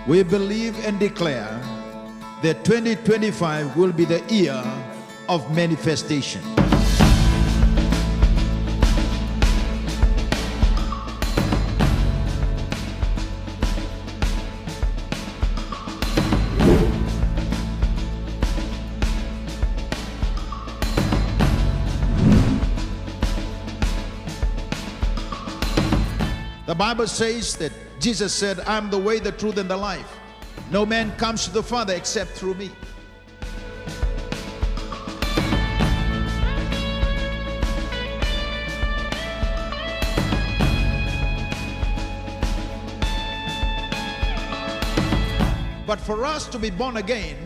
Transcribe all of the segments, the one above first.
we believe and declare that 2025 will be the year of manifestation. The Bible says that Jesus said, I'm the way, the truth, and the life. No man comes to the Father except through me. But for us to be born again,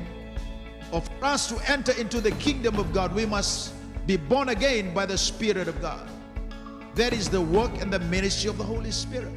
or for us to enter into the kingdom of God, we must be born again by the Spirit of God. That is the work and the ministry of the Holy Spirit.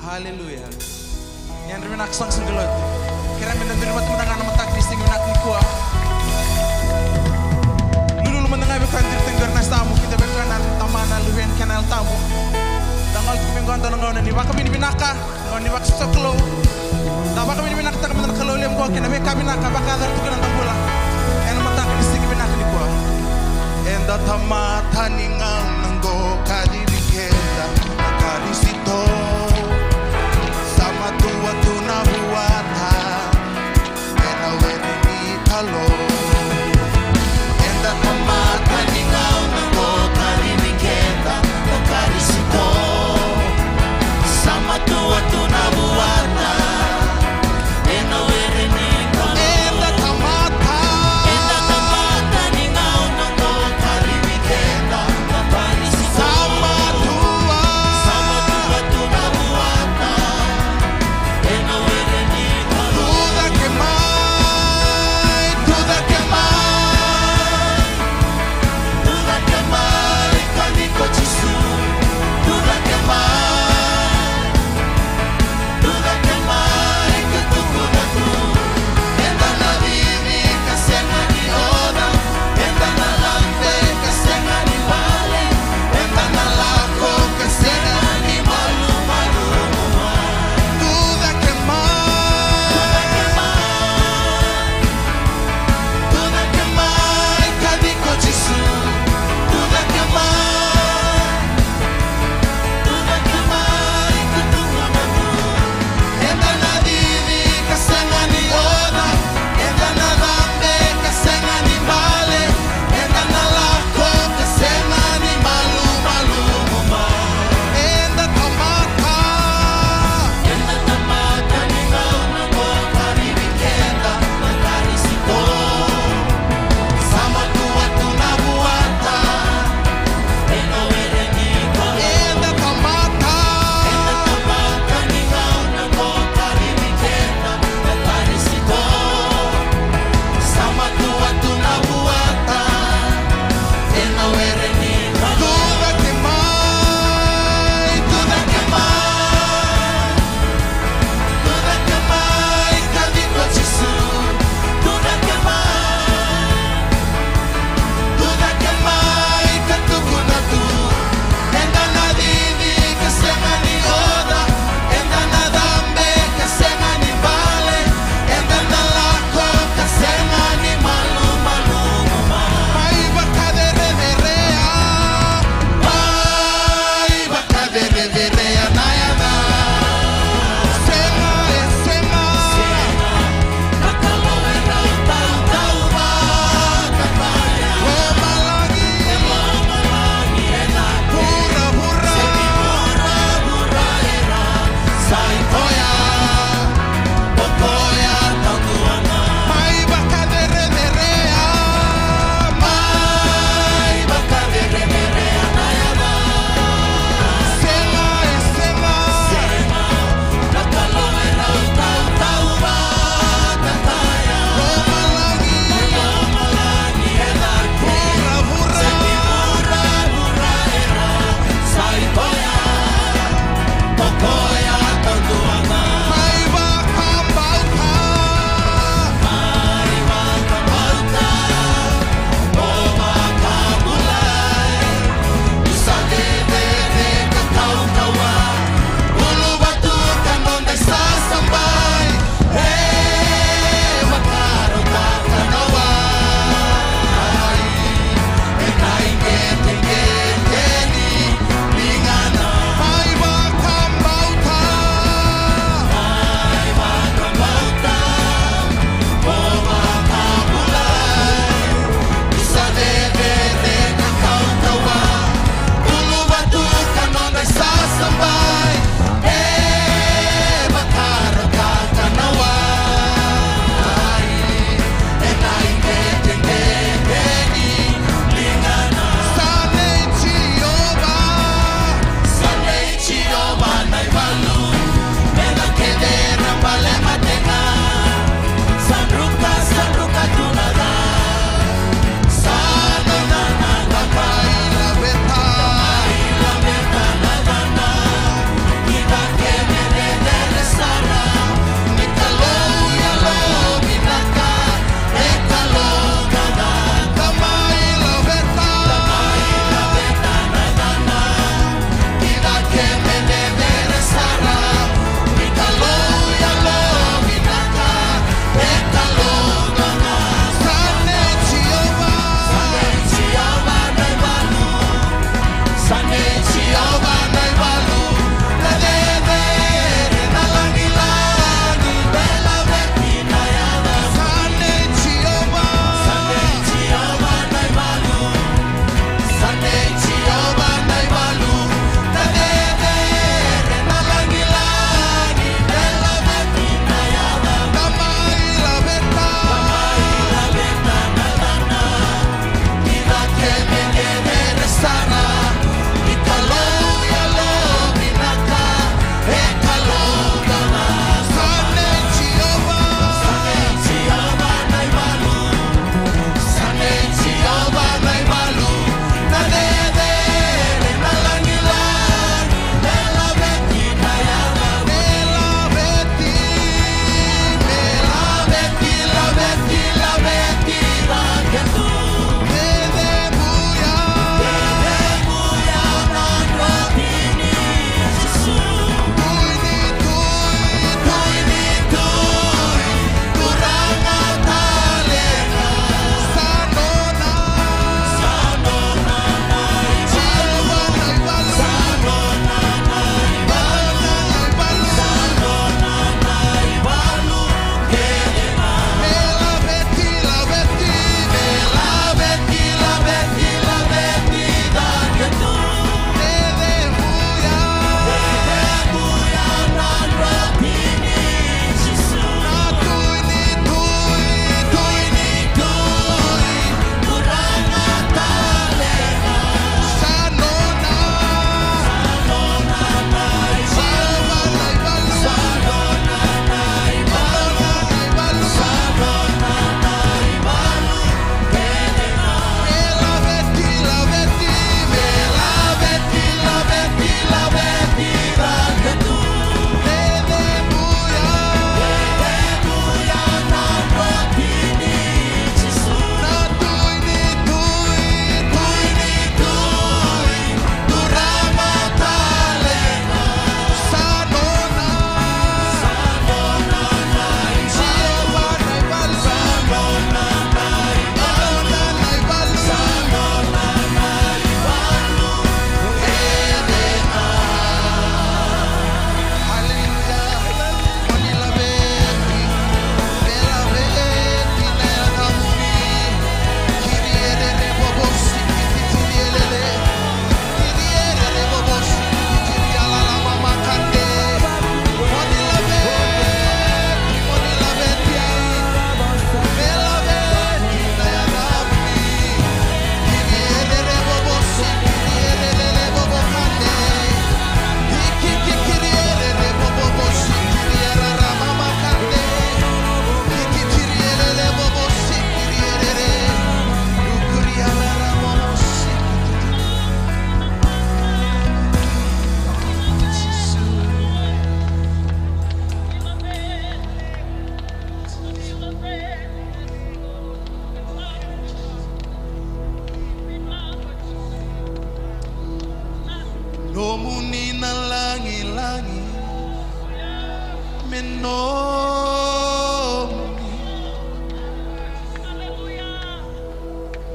Haleluya. Yang remen aksang senggelot. Kira mendengar mendengar nama tak listing nak nikua. Lulu mendengar bukan tertengger nas tamu kita berkenan tamana luhen kanal tamu. Dangal tu minggu antara ngau ni baka mini binaka, ngau ni baka soklo. Da baka mini binaka tak mendengar kalau lem gua kena beka binaka baka ada tu kena tambula. Yang nama tak listing binaka nikua. Enda tamata ningang nanggo kadi bikenda kadi sito. Tuna buata, ena weni ni talo. Enda tamata ni ngau nango kari mikenda, no kari sito. Sama tua tuna buata, ena weni ni talo. Enda tamata ni ngau nango kari mikenda, no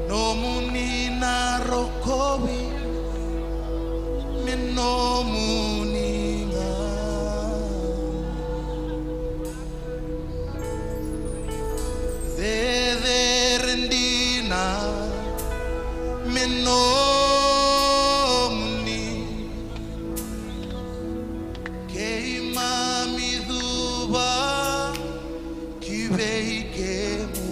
nomuni na rokowi menomuni nga derendina menomuni keimami duba kiveikemu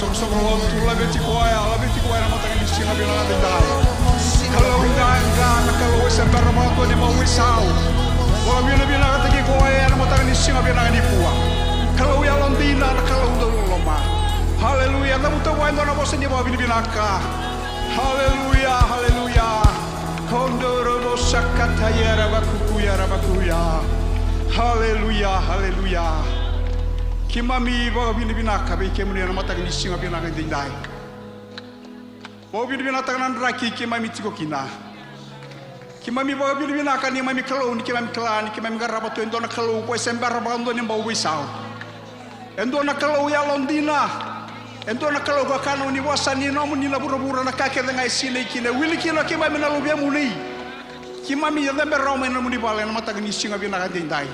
song tu labi tikuaya na matang ni singa bilang ada dai. Kalau enggak kalau sembar mau tu ni mau wisau. Kalau bila kata tikuaya na matang ni singa bilang ni puang. Kalau ya londina kalau dulu loma. Haleluya, namu tu wain dona bosan ni mau binaka. Haleluya, haleluya. Kondoro bosakata ya rabakuya. Haleluya, haleluya. Kimami bawa binaka be kemuni na matang ni singa binaka dindai. Bawa binaka nan raki kimami tiko kina. Kimami bawa binaka ni mami kalau ni kimami kelan kimami garabatu endona kalau ko sembar bando ni bawa wisau. Endona kalau ya londina. Endona kalau ko kanu ni wasani no ni labura na kake dengai sile kina wili kina kimami na lubia muni. Kimami ya lember roma na muni bale na matang ni singa binaka dindai.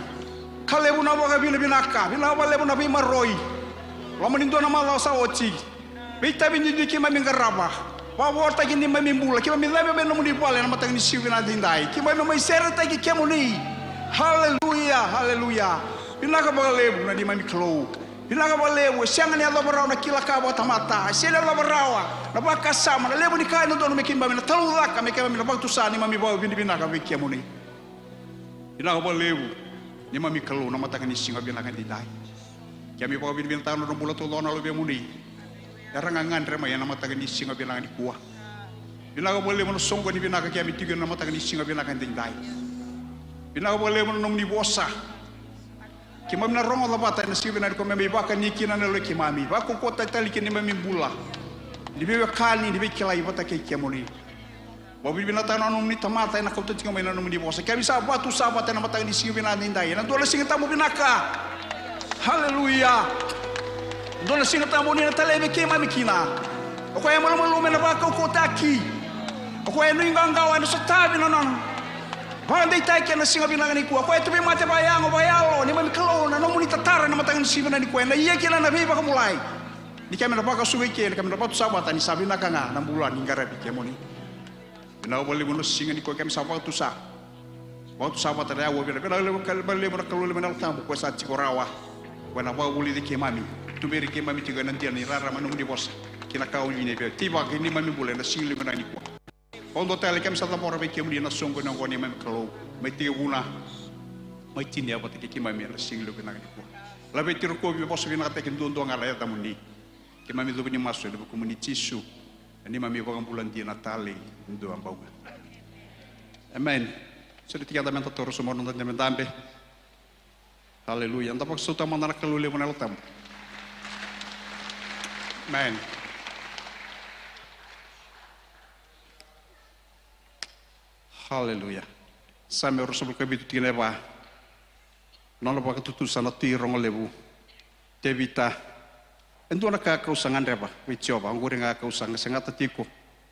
Kalebu na baga binaka, binawa lebu na bimaroi. Lama nindo na malau sa oci. Bita binidi kima mingaraba. Wawa tagi ni mamimbula, kima milebe beno muni bale na matang ni siwi na dindai. Kima mai sere tagi kemuni. Haleluya, haleluya. Binaka baga lebu na di mami klo. Binaka baga lebu, siangan ya labarau na kila kabo tamata. Siangan labarawa, na baka sama na lebu ni kai no dono mekimba mina talulaka mekima mina bagtusa ni mami bawa binaka be kemuni. Binaka baga lebu. Ni mami kalau nama tangan isi ngabian akan didai. Kami bawa bin tahun orang bulat tu lona lebih mudi. Orang ngangan rema yang nama tangan isi ngabian akan dikuah. Bila kau boleh menusong kau ni bina kami tiga nama tangan isi ngabian akan didai. Bila kau boleh menum ni bosa. Kima mina rongo labata nasi bina kau mami bakan ni kina nelo kimami. Baku kota tali kini mami bula. Di bawah kali di bawah kelai bata kaya mudi. Bawa binatang anu ni tamata na kautu tinga mainan anu di bosa. Kami sahabat tu sahabat na matang di singa binatang dai. Na dola singa tamu binaka. Haleluya. Dola singa tamu ni na talebe kema mikina. Ako ay malu na baka ko taki. Ako ay nuingang gawa na sa tabi na non. Bandai tai na singa binatang ni ku. Ako ay tubi mate bayang o bayalo ni mamikalo na no muni tatara na matang di singa binatang ni ku. Na iya kila na biba kamulai. Ni kami na baka suwe kila kami na batu sahabat ni sabi na kanga na bulan ngarabi kemoni. Bina boleh menus singa ni kau kami sahabat tu sah. Waktu sahabat ada awal bila boleh kalau menal tamu kau saat cikorawa. Bina bawa boleh di kemami. Tu beri kemami tiga nanti ni rara manung di bos. Kina kau ini be. Tiba kini mami boleh nasi lima nani kau. Kalau tali kami satu orang be kemudi nasi sungguh nongko ni mami kalau. Mesti guna. Mesti ni apa tiga kemami nasi lima nani kau. Lebih tiru kau be bos bina kata kini tuan ngalaya tamu ni. Kemami tu punya masuk lebih komuniti cisu. Ini mami bagang bulan dia Natali untuk ambau. Amen. Sudah tiga teman terus semua nonton teman tambe. Haleluya. Entah maksud taman anak keluli mana letam. Amen. Haleluya. Sampai urus sebelum kebitu tiga lepa. Nono pakai tutusan nanti rong lebu. Tevita. Ento nak kau sangan reba, bicoba, anggur yang kau sangan sangat tiko,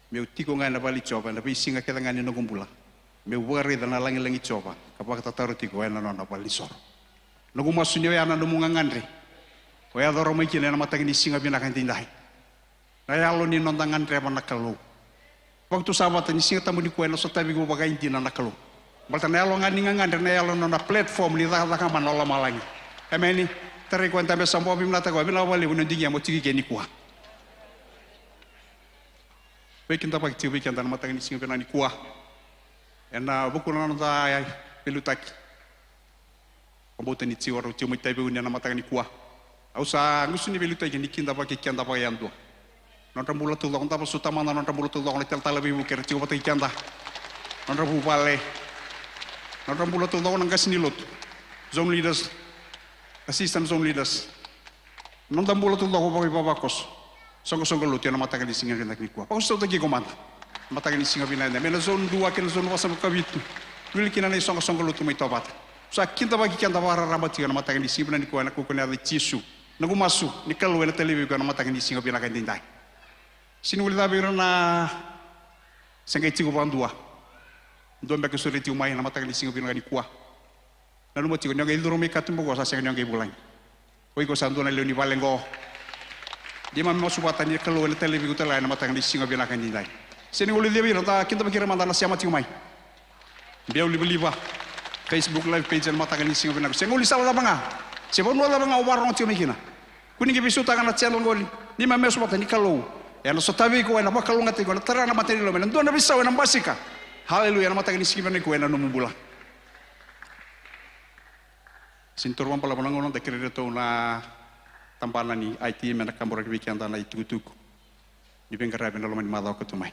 meu tiko ngai na bali coba, na bisinga kita ngai no gumbula, meu wari dan langi coba, kapag tataru tiko na no na bali sor. Nagu masunyo ya na numunga ngandre, o ya doro mai kile na matang ni singa binakan tindai. Na ya lo ni nondangan reba nakalo. Waktu sahabat ni singa tamu di kueno so tabi go bagai intina nakalo. Balta na ya lo ngani ngandre na ya lo na platform ni ta ka manola malangi. Amen. Tari kuan tambe sampo bimna ta ko bimna wali bunan dingi mo tigi geni kuah. Wekin ta pak tibi kan tan matang ni singa ni kuah. Ena buku na ta ya pelutaki. Komboten ni tiwaro timo tabe unia na matang ni kuah. Ausa ngusuni pelutaki ni kinda pak kian ta pak yandu. Nonton bulat tu lokon ta suta mana nonton bulat tu lokon tel talabi buker tiwo pat kian ta. Nonton bu bale. Nonton bulat tu lokon ngas ni lot. Zone leaders assistant zone leaders. Nonton bulat tu lokon pakai babakos. Songko lot yang mata kali singa kena kini kuah. Paus tu tadi komanda. Mata kali singa binada. Mena zone 2 kena zone wasa kabitu. Dulu kena ni songko lot mai tobat. Sa kinta bagi kian tawara rabat kena mata kali singa binada kuah nak kena ada cisu. Nagu masu ni kalau ena televi kena mata kali singa binada dindai. Sini boleh tahu na sengai ciku bandua. Don bagi suri tiu mai na mata kali singa binada kuah. Lalu mau ciku nyangai dulu mereka tu bawa saya nyangai bulan. Oi ko sandu na leoni balengo. Dia memang subatan dia kalau ena televi kita lain na mata kali singa binada dindai. Sini boleh dia bilang tak kita bagi ramai tanah siapa ciku mai. Dia boleh beli bah. Facebook live page na mata kali singa binada. Senguli salah banga. Siapa nula banga warong ciku mai kina. Kuning ke bisu tangan na channel ngoli. ni mameso mata ni kalau na sotavi ko na bakalunga te ko na tarana materi lo men ndona bisa na basika haleluya na mata ni sikimane ko na numubula sintur pala manangon te kredeto na tampana ni IT mena kambora ki weekend na itutuku ni bengara ben lo mani madaw ko tumai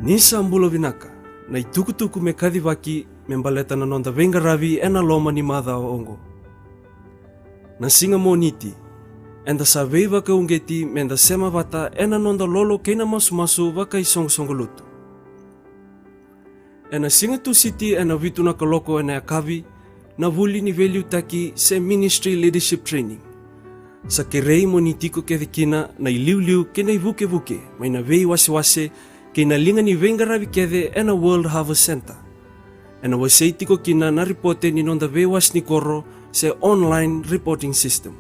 ni sambulo vinaka na itukutuku me kadivaki membaleta na nonda vengaravi ena loma ni madaw ongo na singa moniti enda savei vaka ungeti menda sema vata ena nonda lolo keina masu vaka isong lutu ena singa tu city ena vitu na kaloko ena akavi na vuli ni value taki se ministry leadership training sa kerei monitiko kina na iliu kena ivuke mai na vei wase kena linga ni vengaravi kede ena World Harvest Center ena waseitiko kina na reporte ni nonda vei was ni koro se online reporting system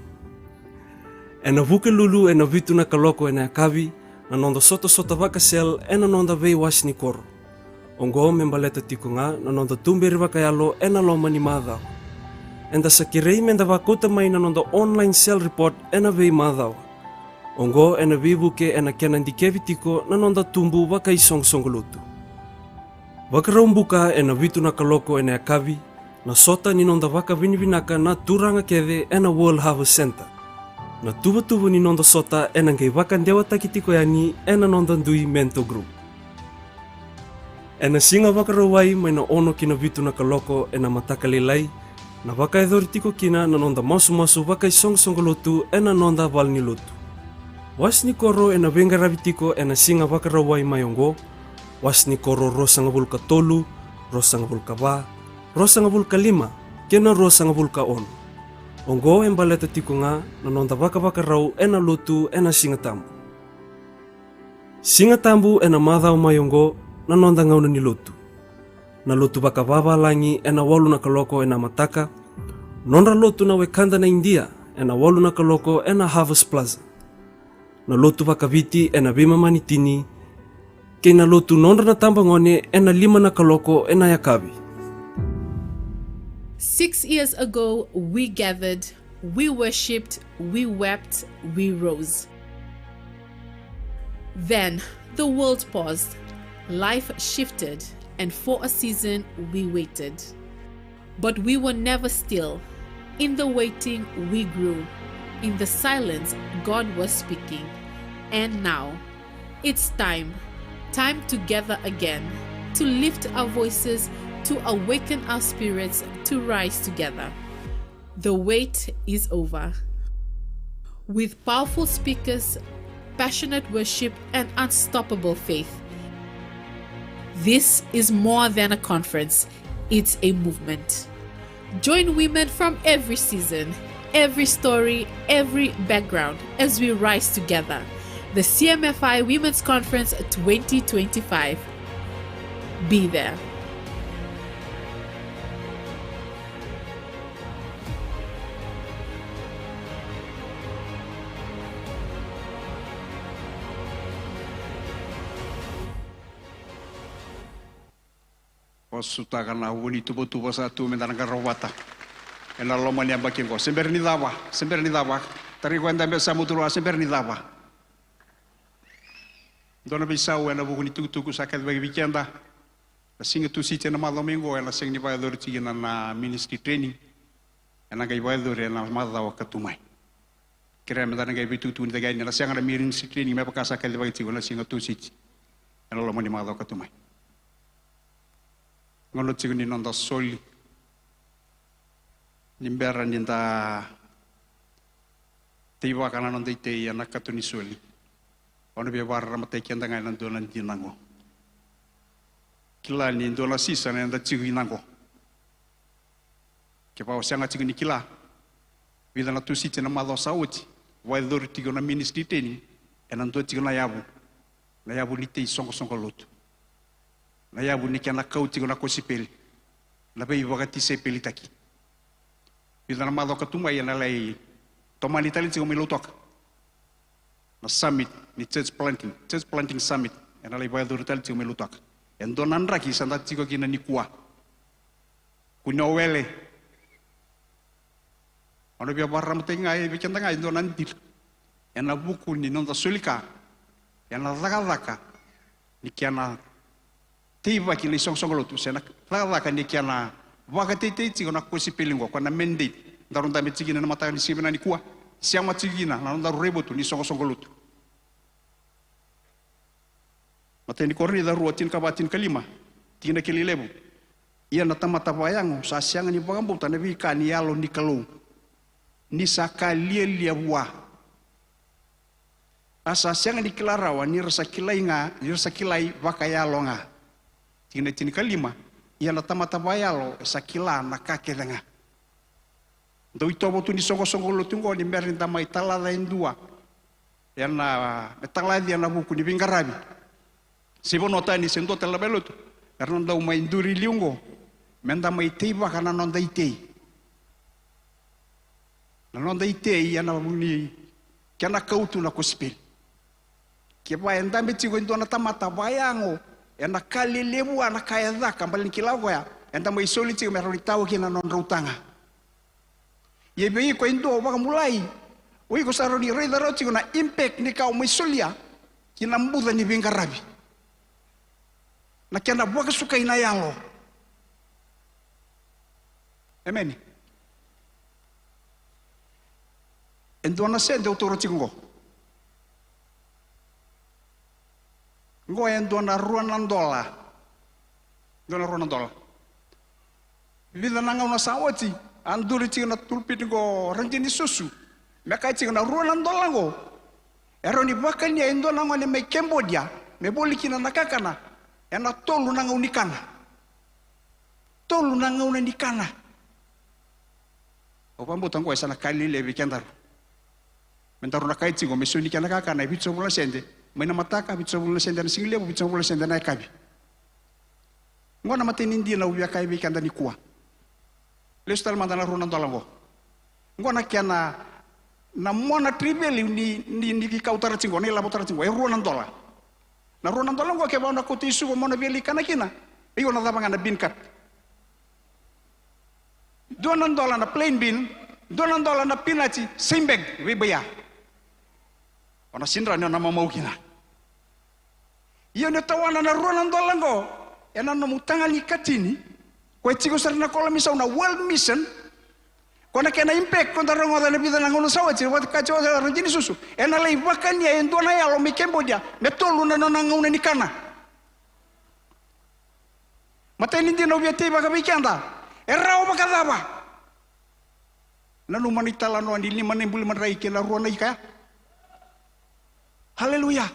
ena vuke lulu ena vitu na kaloko ena kavi na nonda soto vaka sel ena nonda vei was ni koro ongo membaleta tikunga na nonda tumberi vakayalo ena loma ni madao enda sakirei menda vakuta mai na nonda online cell report ena vei madao ongo ena vivuke ena kenandi kevitiko na nonda tumbu vaka isong-songolutu vakarombuka ena vitu na kaloko ena kavi na sota ni nonda vaka vinivinaka na turanga kede ena World Harvest Center na tuva ni nonda sota ena ngai vaka ndewa takitiko yani ena nonda ndui mental group ena singa vakarawai mai na ono kina vitu na kaloko ena matakalilai na vaka edhoritiko kina na nonda masu vaka isong-songolutu ena nonda valni lutu wasni koro ena vengaravitiko ena singa vakarawai mai ongo wasni koro rosanga vulka tolu rosanga vulka va rosanga vulka lima kena rosanga vulka ono ongo embaleta tikunga na nonda vaka rau ena lutu ena singa tambu ena madhau mayongo na nonda ngauna ni lutu na lutu vaka vava langi ena walu na kaloko ena mataka nonda lutu na wekanda na India ena walu na kaloko ena Harvest Plaza na lutu vaka viti ena bima manitini kena lutu nonda na tambangone ena 5 na kaloko ena yakavi. 6 years ago, we gathered, we worshipped, we wept, we rose. Then the world paused, life shifted, and for a season we waited. But we were never still. In the waiting, we grew. In the silence, God was speaking. And now, it's time to gather again, to lift our voices, to awaken our spirits, to rise together. The wait is over. With powerful speakers, passionate worship, and unstoppable faith. This is more than a conference, it's a movement. Join women from every season, every story, every background as we rise together. The CMFI Women's Conference 2025. Be there. Sutakan na wuni tubo sa tu mendan garawata ena loma ni ambakin ko sember ni dawa tari ko anda besa muturu sember ni dawa dona bisa ena buguni tuku sakat bagi weekenda singa tu si tena malamingo ena sing ni ba dor tigina na ministry training ena gai ba dor ena madawa katumai kira mendan gai bitu tu ni gai na sanga na ministry training me pakasa kali bagi tigona singa tu si ena loma ni madawa katumai ngono tiguni nonda soli nimbera ninda tiwa kana nonda ite ya nakatuni soli ono be warra mate kenda ngai nan dolan dinango kila ni dola sisa nanda tigui nango ke pa osanga tiguni kila vida na tusite na malo sauti wa dor tigona ministry teni enan do tigona yabu ni te songo lotu na yabu ni kana kauti na kosipeli na bei wakati sepeli taki bila na malo katuma ya na lai tomani tali tigo milotok na summit ni church planting summit ya na lai bayar dulu tali tigo milotok en donan raki sanda tigo kina ni kuah kuna wele ono bia barra mtenga e bikenda ngai donan dir ena buku ni nonta sulika ena laka ni kiana tiba ki lisong songolotu sena laka ni kiana wakati titi kona kusi pilingo kona mandate ndarunda metsigina na mata ni sibina ni kuwa siama tsigina na ndaru rebotu ni songolotu mata ni korni daru atin kabatin kalima tina kililebu ia na tamata bayango sa sianga ni bagambo tanabi kan yalo ni kalau ni sakalia liabua asa sianga ni kilarawa ni rasa kilai bakayalo nga tina kalima ia na tamata bayalo sakila na kakedenga do itobo tu ni songo tungo ni merin tamai talada indua yana metaladi yana buku ni bingarabi sibonota ni sento telabelotu karena ndau mai nduri liungo menda mai teiba kana nonda itei na nonda itei yana buni kana kautu na kuspil ke ba enda metigo ndona tamata bayango yana kali lebu ana kaya dhaka mbali kilago ya enda mai soliti meroni tau kina nonda utanga yebe ko indo baka mulai ui ko saroni reda roti na impact ni kau mai solia kina mbuda ni bingarabi na kena buka suka ina yalo. Amen. Endona sende utoro tingo. Ngo endona ruanandola. Endona ruanandola. Vida nanga una sawati anduri tinga tulpit ngo ranjini susu. Meka tinga ruanandola ngo. Eroni bakani endona ngone me Cambodia, me bolikina nakakana. Ena tolu nanga unikana. Tolu nanga unikana. Opambo tango sana kali lebi kendaru. Mentaru na kaiti go mesoni kana kaka na bitso bula sende. Maina mataka bitso bula sende na single bitso bula sende na kabi. Ngona mateni ndi na ubya kai bikanda ni kuwa. Lestal mandana runa ndolango. Ngona kiana na mona tribeli ni kautara tingo ni labotara tingo runa ndola. Na runa ndolango ke bauna kotisu go mona beli kana kina. Iyo na dabanga na binkat. $2 na plain bean, $2 na pinachi, same bag, wibaya. Ona sindra ni ona mau kina. Iyo ni tawana na $2 ngo, ena no mutanga ni katini, ko etigo sarna kola misa una world mission, kona kena impact konta rongo da lebida na ngono sawachi, wat kacho rajini susu. Ena lei bakani ya endona ya lo mi Cambodia, metolu na nona ngone ni kana. Mateni ndi no biate baka bikanda. Erau bakadaba. Nanu manitala no andi 5,000 rai ke la ruana ika. Haleluya.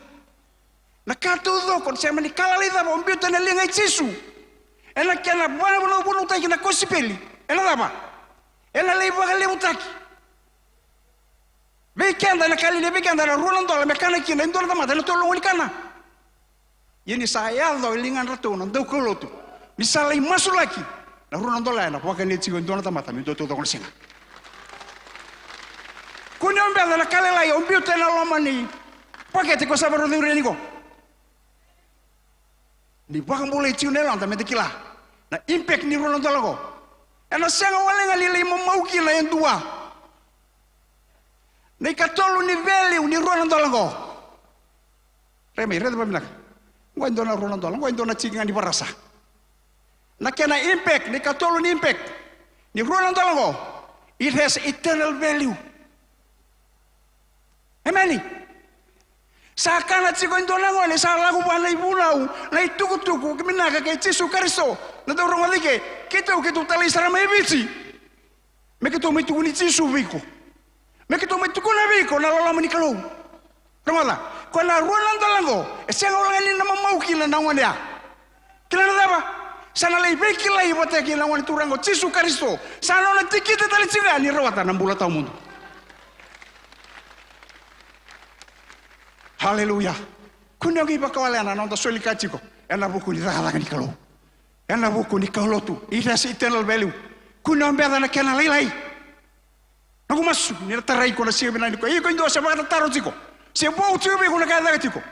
Nakatudo kon se mani kala lida bombito na linga Jesu. Ena kana bwana bwana bwana utaki na kosipeli. Ena daba. Ena leba kale utaki. Bekenda na kali bekenda na ruana ndola mekana kina ndola mata na tolo ngoni kana. Yeni saya do linga rato no dokolotu. Misalai masulaki. Na runa ndola na kwa kani tigo ndona tamata mi doto ko singa. Kuni ombe na kale la yombio tena lomani. Paketi ko sabaro de urenigo. Ni baka mbole tiune la tamete kila. Na impact ni runa ndola go. Ena senga wale ngali le mamauki la endua. Nei katolu ni veli uni runa ndola go. Reme rede bamilaka. Ngwa ndona runa ndola, ngwa ndona tinga ni barasa. Na kena impact, ni katolu ni impact. Ni ruana ndolango. It has eternal value. Amen. Sa kana tsiko ndolango ni sa lagu bana ibunau, na itukutuku kiminaka ke Yesu Kristo. Na dorong walike, kita tali sarama ibiti. Mekito mituguni Yesu biko. Mekito mitukuna biko na lala manikalo. Ramala, ko na ruana ndolango, esenga ulangani na mamauki na nangwania. Kila daba sana lei beki lai bote ki lawan turango Yesu Kristo sana na tikita tali cinga ni rawata na mbula tau mundo. Haleluya. Kuna ngi bakawale na nonda soli kachiko ena buku ni rahala ni kalo ena buku ni kalo tu it has eternal value. Kuna mbeda na kena lai nagu masu ni tarai ko na sibe na ni ko iko ndo sa baka taro tiko se bo tibe ko na kada tiko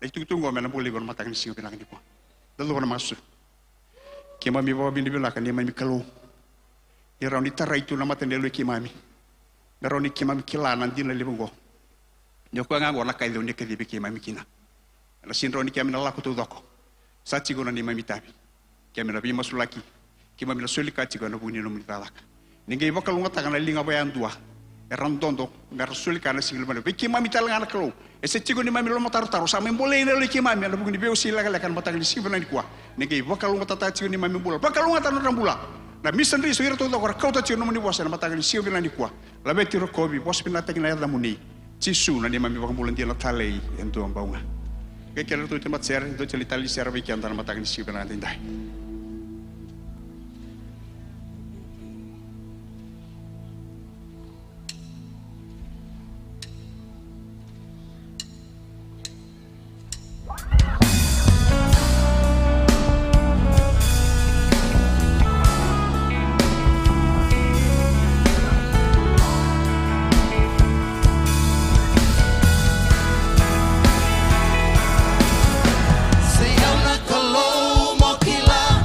itu tungo mena boli ko mata ni sibe na ni ko dalu ko na masu kimami bawa bini bila kan mami kalau irau ni tarai tu nama tendelu kimami darau ni kimami kila nanti na libungo Nyoko nga ngona kai doni ke dibi ki mamikina. Na sinro ni kami na lako tu doko. Sachi gona ni mamitabi. Kami na bi masulaki. Ki mami na sulika chi gona buni no mitalaka. Ningai bakalunga takana linga bayan dua. Erandondo ngar sulika na singil mana. Ki mami talanga na kalo. Ese chigo ni mami lo taru sa memboleh na ki mami na buni beo sila kan matang ni sibana ni kwa. Ningai bakalunga tata chigo ni mami bula. Bakalunga tanu rambula. Na misan ri so ira to doko kau ta chigo no ni wasa na matang ni sibana ni kwa. Labe tiro kobi bos pinata kina ya muni. Cisu na ni mami bakambulan dia na talei ento ambaunga. Ke kero tu tempat share itu cerita li share biki antara matang ni sibana tindai. Sayang na kalau mo kila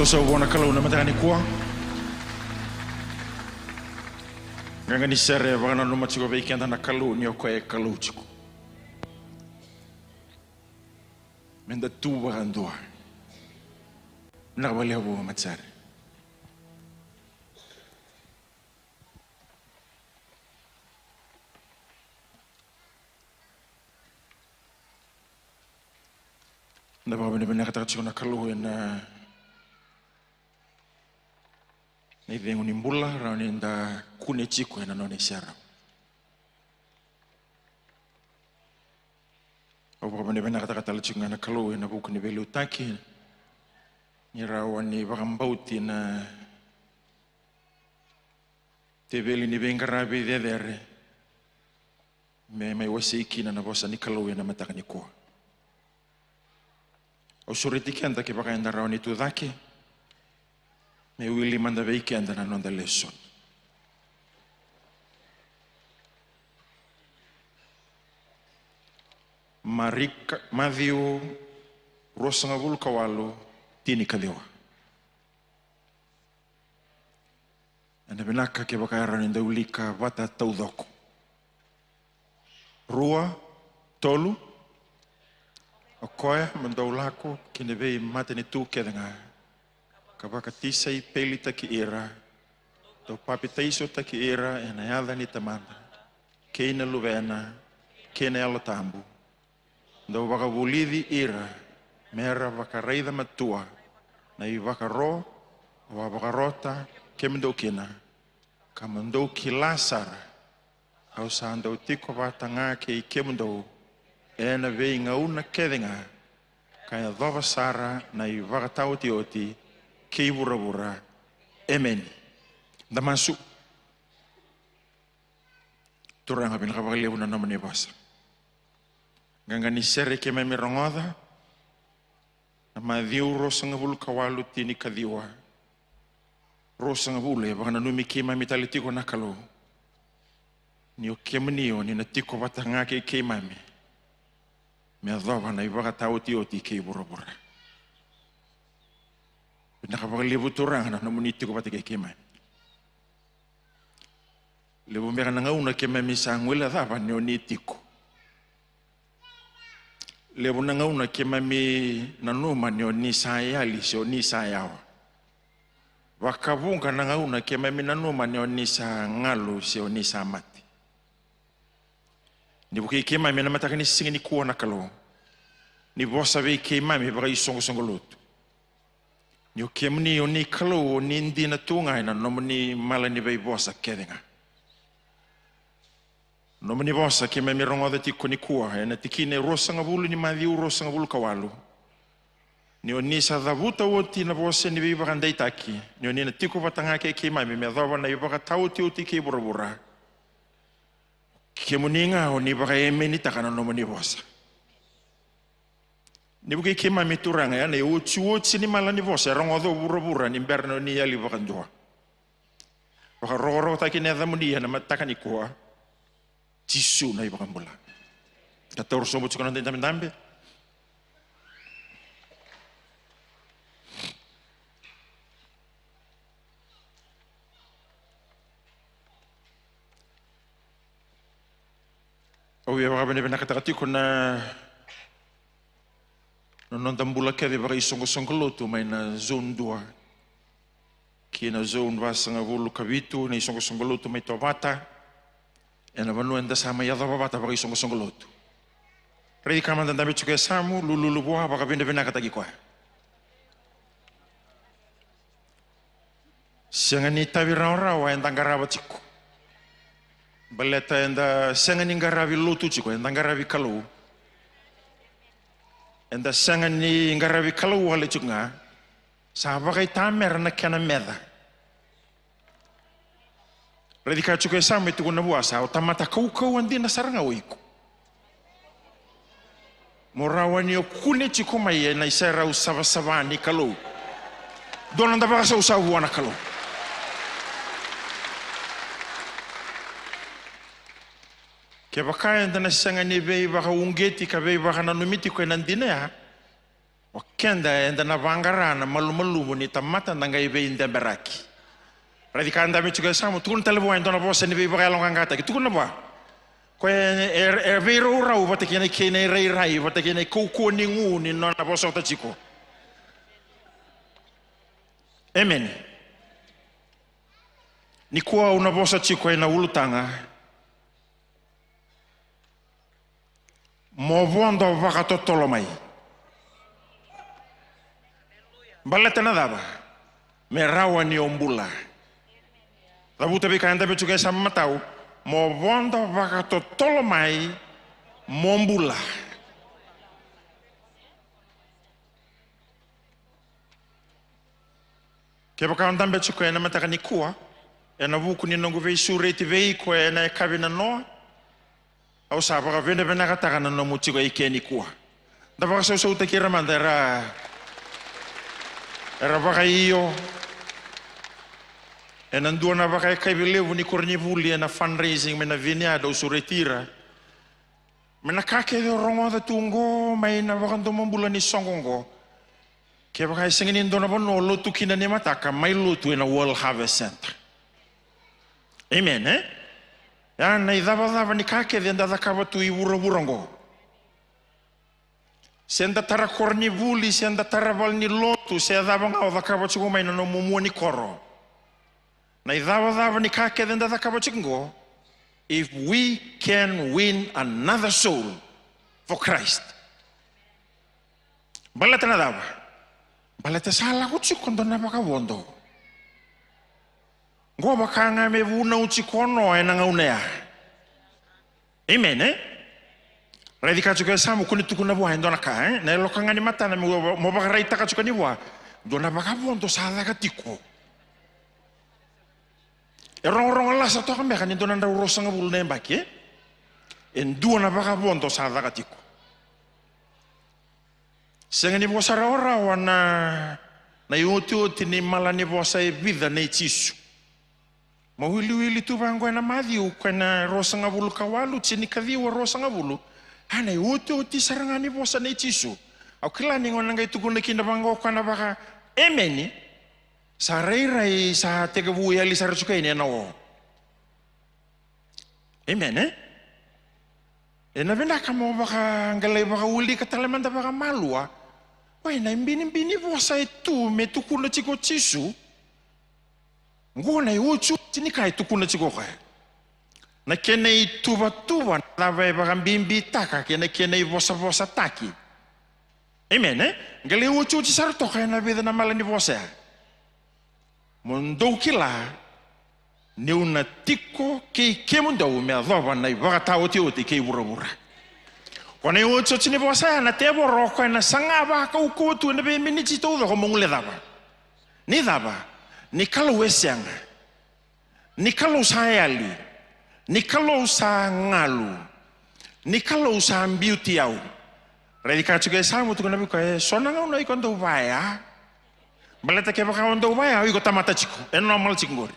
so bona kalau na matani kwa. Nganga ni sere bana no machiko be kenda na kalu ni okoe kalu chiko. Menda tu barandua. Na wale abo matsare. Na baba ni bena kata chiko na kalu na ni vengo ni mbula rani nda kune chiko na none shara. O baba ni bena kata chiko na kalu na buku ni velu taki ni rawa ni bagambauti na te veli ni venga rabi dedere me mai wasiki na bosa ni kalu na mataka ni kwa. O suriti kenda ke baka enda rawa ni tu daki me wili manda veiki anda na nonda lesson. Marika Matthew rosanga vul kawalu tini kaliwa. Anda benaka ke baka era ninda ulika vata taudoko. Rua tolu okoya mandaulako kine vei mateni tu kedenga. Kabaka tisai peli taki era, tau papi taiso taki era, ena yada ni tamanda, keina luvena, keina yalo tambu. Ndau waka vulidi era, mera waka reida matua, na i waka ro, wa waka rota, kemendau kina, kamendau ki lasara, au sa ndau tiko watanga ke i kemendau, ena vei ngauna kedenga, kaya dhova sara, na i waka tauti oti, kei vura-vura, amen. Da masuk. Turang abin kapag liw na naman ni basa. Ganga ni sere ke may mirongoda, na madhiw rosa nga vulu kawalu tini kadiwa. Rosa nga vulu, baka nanumi ke mami talitiko na kalo. Ni o kemaniyo, ni natiko bata nga ke mami. Me adhoba na ibaka tao ti kei vura-vura. Nakapagalibu turang na namuniti ko pati kay Kimay. Libu mera na ngauna Kimay misang wala dapat ni oniti ko. Libu na ngauna Kimay mi nanuma ni onisayali si onisayawa. Wakabunga na ngauna Kimay mi nanuma ni onisa ngalu si onisamati. Ni buki Kimay mi namataka ni singi ni kuwa na kalo. Ni bosa vi Kimay mi baka isongo luto. Ni o kemni o ni kalau o ni indi na tungai na nomo ni mala ni bei bosa kedenga. Nomo ni bosa ke me mirongo da tiko ni kua e na tikine rosa nga vulu ni madhiu rosa nga vulu kawalu. Ni o ni sa dhavuta o ti na bosa ni bei bakandai taki. Ni o ni na tiko batanga ke mai me dhawa na ibaka tau ti o ti ke burabura. Kemuninga o ni baka eme ni takana nomo ni bosa. Ni buki kema mituranga ya ne uchi ni mala ni vosa rongodo bura ni berno ni yali bakandua. Baka roro taki ne damuni na mataka ni kwa. Tisu na ibakambula. Kator sobo chukana ndambe. Oye baka bene nakatati kuna non tambula ke baka isongo lotu mai na zone 2. Ki na zone vasanga vulu kavitu na isongo lotu mai tovata. Ena vanu enda sama ya tovata baka isongo lotu. Rei kamanda ndambe chuke samu lulu boa baka bende nakataki kwa. Sangani tavirao enda ngarava chiku. Baleta enda sangani ngaravi lotu chiku enda ngaravi kalau. Enda sangani ngaravi kalau wale chunga sahaba kai tamer na kana meda redika chuke same tu kuna buasa utamata kau andi na saranga wiku morawani okune chikuma ye na isera usava ni kalau donanda basa usawa na kalau ke bakaya enda na sangani bei baka ungeti ka bei baka nanumiti ko nandina ya kenda enda na vangarana malumalumu ni tamata nanga ibe indemberaki. Radika anda me chuka samu tukun televo endo na vosa ni be bagalong angata ki tukun na ba. Ko vero rau vate ki nei kene rai vate ki nei koko ni ngu ni na vosa ta chiko. Amen. Ni kua una vosa chiko na ulutanga. Mo vondo vakatotolo mai. Baleta na dava. Me rawa ni ombula. Labuta bika anda bechuga sa matau. Mo vondo vakatotolo mai mombula. Ke baka anda bechuga na mataka ni kua. Ena vuku ni nongo vei sureti vei ko ena kabina noa. Au sa baka vende vena kataka na no muchi ko ikeni kua. Da baka so so te kira mandera. Era baka io. E nandua na baka kai levu ni korni vuli na fundraising mena vinyada o suretira. Mena kake do rongo da tungo mai na baka ndo mambula ni songongo. Ke baka singini ndo na bono lotu kina ni mataka mai lotu na World Harvest Center. Amen, eh? Ya na idava ni kake denda da kava tu i wurango. Senda tara korni vuli, senda tara val ni lotu, se dava ngau da kava chugo mai no mumu ni koro. Na idava ni kake denda da kava chugo. If we can win another soul for Christ. Balata na dava. Balata sala ko chuko ndo na baka wondo. Go baka nga me vuna uchi kono e na ngaunea. Amen, eh? Redi ka chuka samu kuni tukuna bua ndo na ka, eh? Na loka ngani mata na mo baka raita ka chuka ni bua. Do na baka vondo sala ka tiko. E rongo la sa to ka me ka ni do na nda urosa nga bulu ne mbaki, eh? En do na baka vondo sala ka tiko. Senga ni bua sara ora wana na yote ni mala ni bua sa e vida ne chisu. Mawili tu bangwa na madhiu kana rosa nga bulu kawalu chini kadhiwa rosa nga bulu hana uti sarangani bosa na chisu au kila ningon nga itukuna kinda bangwa kana baka emeni sa rai sa tega buya li sar chuka ini na o amen, eh? E na venda kamo baka ngalai baka uli katalemanda baka malua wai na mbini bosa itu metukuna chiko chisu ngona yochu tini kai tukuna chikoka na kene tuba na vai bagambimbi taka kene vosa taki amen, eh? Ngale yochu chisar toka na vida na malani vosa mondo kila neuna tiko ke kemundo me adova na bagata oti ke burabura kone yochu tini vosa na tebo roko na sangaba ka ukotu na be miniti to do mongule daba ni daba ni kalau wesianga, ni kalau sayali, ni kalau sa ngalu, ni kalau sa beauty au. Redi ka chuga samu tu nabi ko sona ngau nai kondo baya. Baleta ke baka kondo baya i ko tamata chiku, e normal chingori.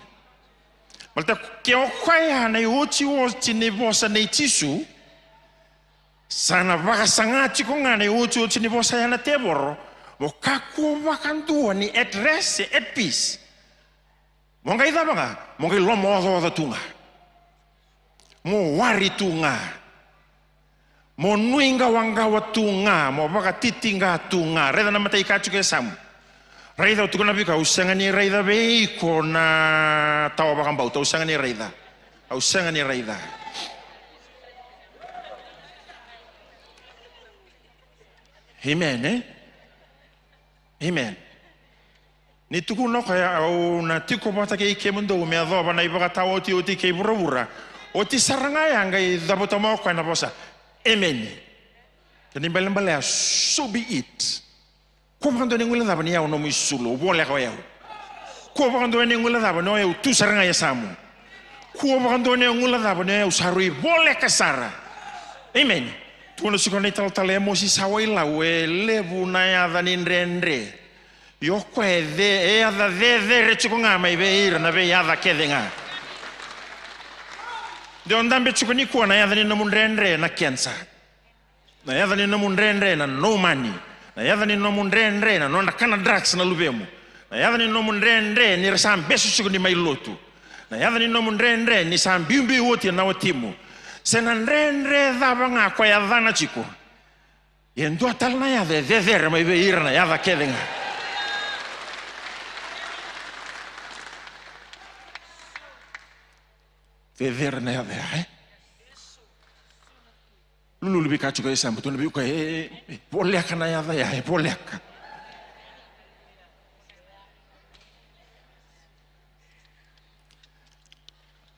Baleta ke o kwaya na uchi ni bosa nei chisu. Sana baka sanga chiku ngane uchi ni bosa yana teboro. Mo kaku bakantua ni at rest, at peace. Mongai daba nga, mongai lomo oda tunga. Mo wari tunga. Mo nuinga wangawa tunga, mo baka titinga tunga. Reda na matai kachu ke samu. Reida utukuna bika usangani reida beiko na tawa bakang bauta usangani reida. Usangani reida. Amen, eh? Amen. Ni tuku no kaya au na tiko bata ke ike mundo me adova na ibaga tawo ti ke burabura o ti saranga yanga i dabota mo kwa na bosa amen tani balembale so be it ko bando ni ngula daba ni ya no misulo bo le ko ya ko bando ni ngula daba no ya tu saranga ya samu ko bando ni ngula daba no ya usarui bo le kasara amen tu no sikone tal emosi sawaila we levu na ya dani ndrendre yo kwede e ada de rechikonga mai beira na be ada kedenga de ondambe chikoni ko na yadani no mundrendre na kensa na yadani no mundrendre na no money na yadha ni nomu ndre na nonda kana drugs na luvemu na yadha ni nomu ndre ni rasam besu siku ni mailotu na yadha ni nomu ndre ni sam biumbi wote na watimu sena ndre dhaba nga kwa yadha na chiko yendu atal na yadha dhedhere maive ira na yadha kedenga dhedhere na yadha lulu lebih kacau kayak sampai tuh lebih kayak boleh kan ayah ya boleh kan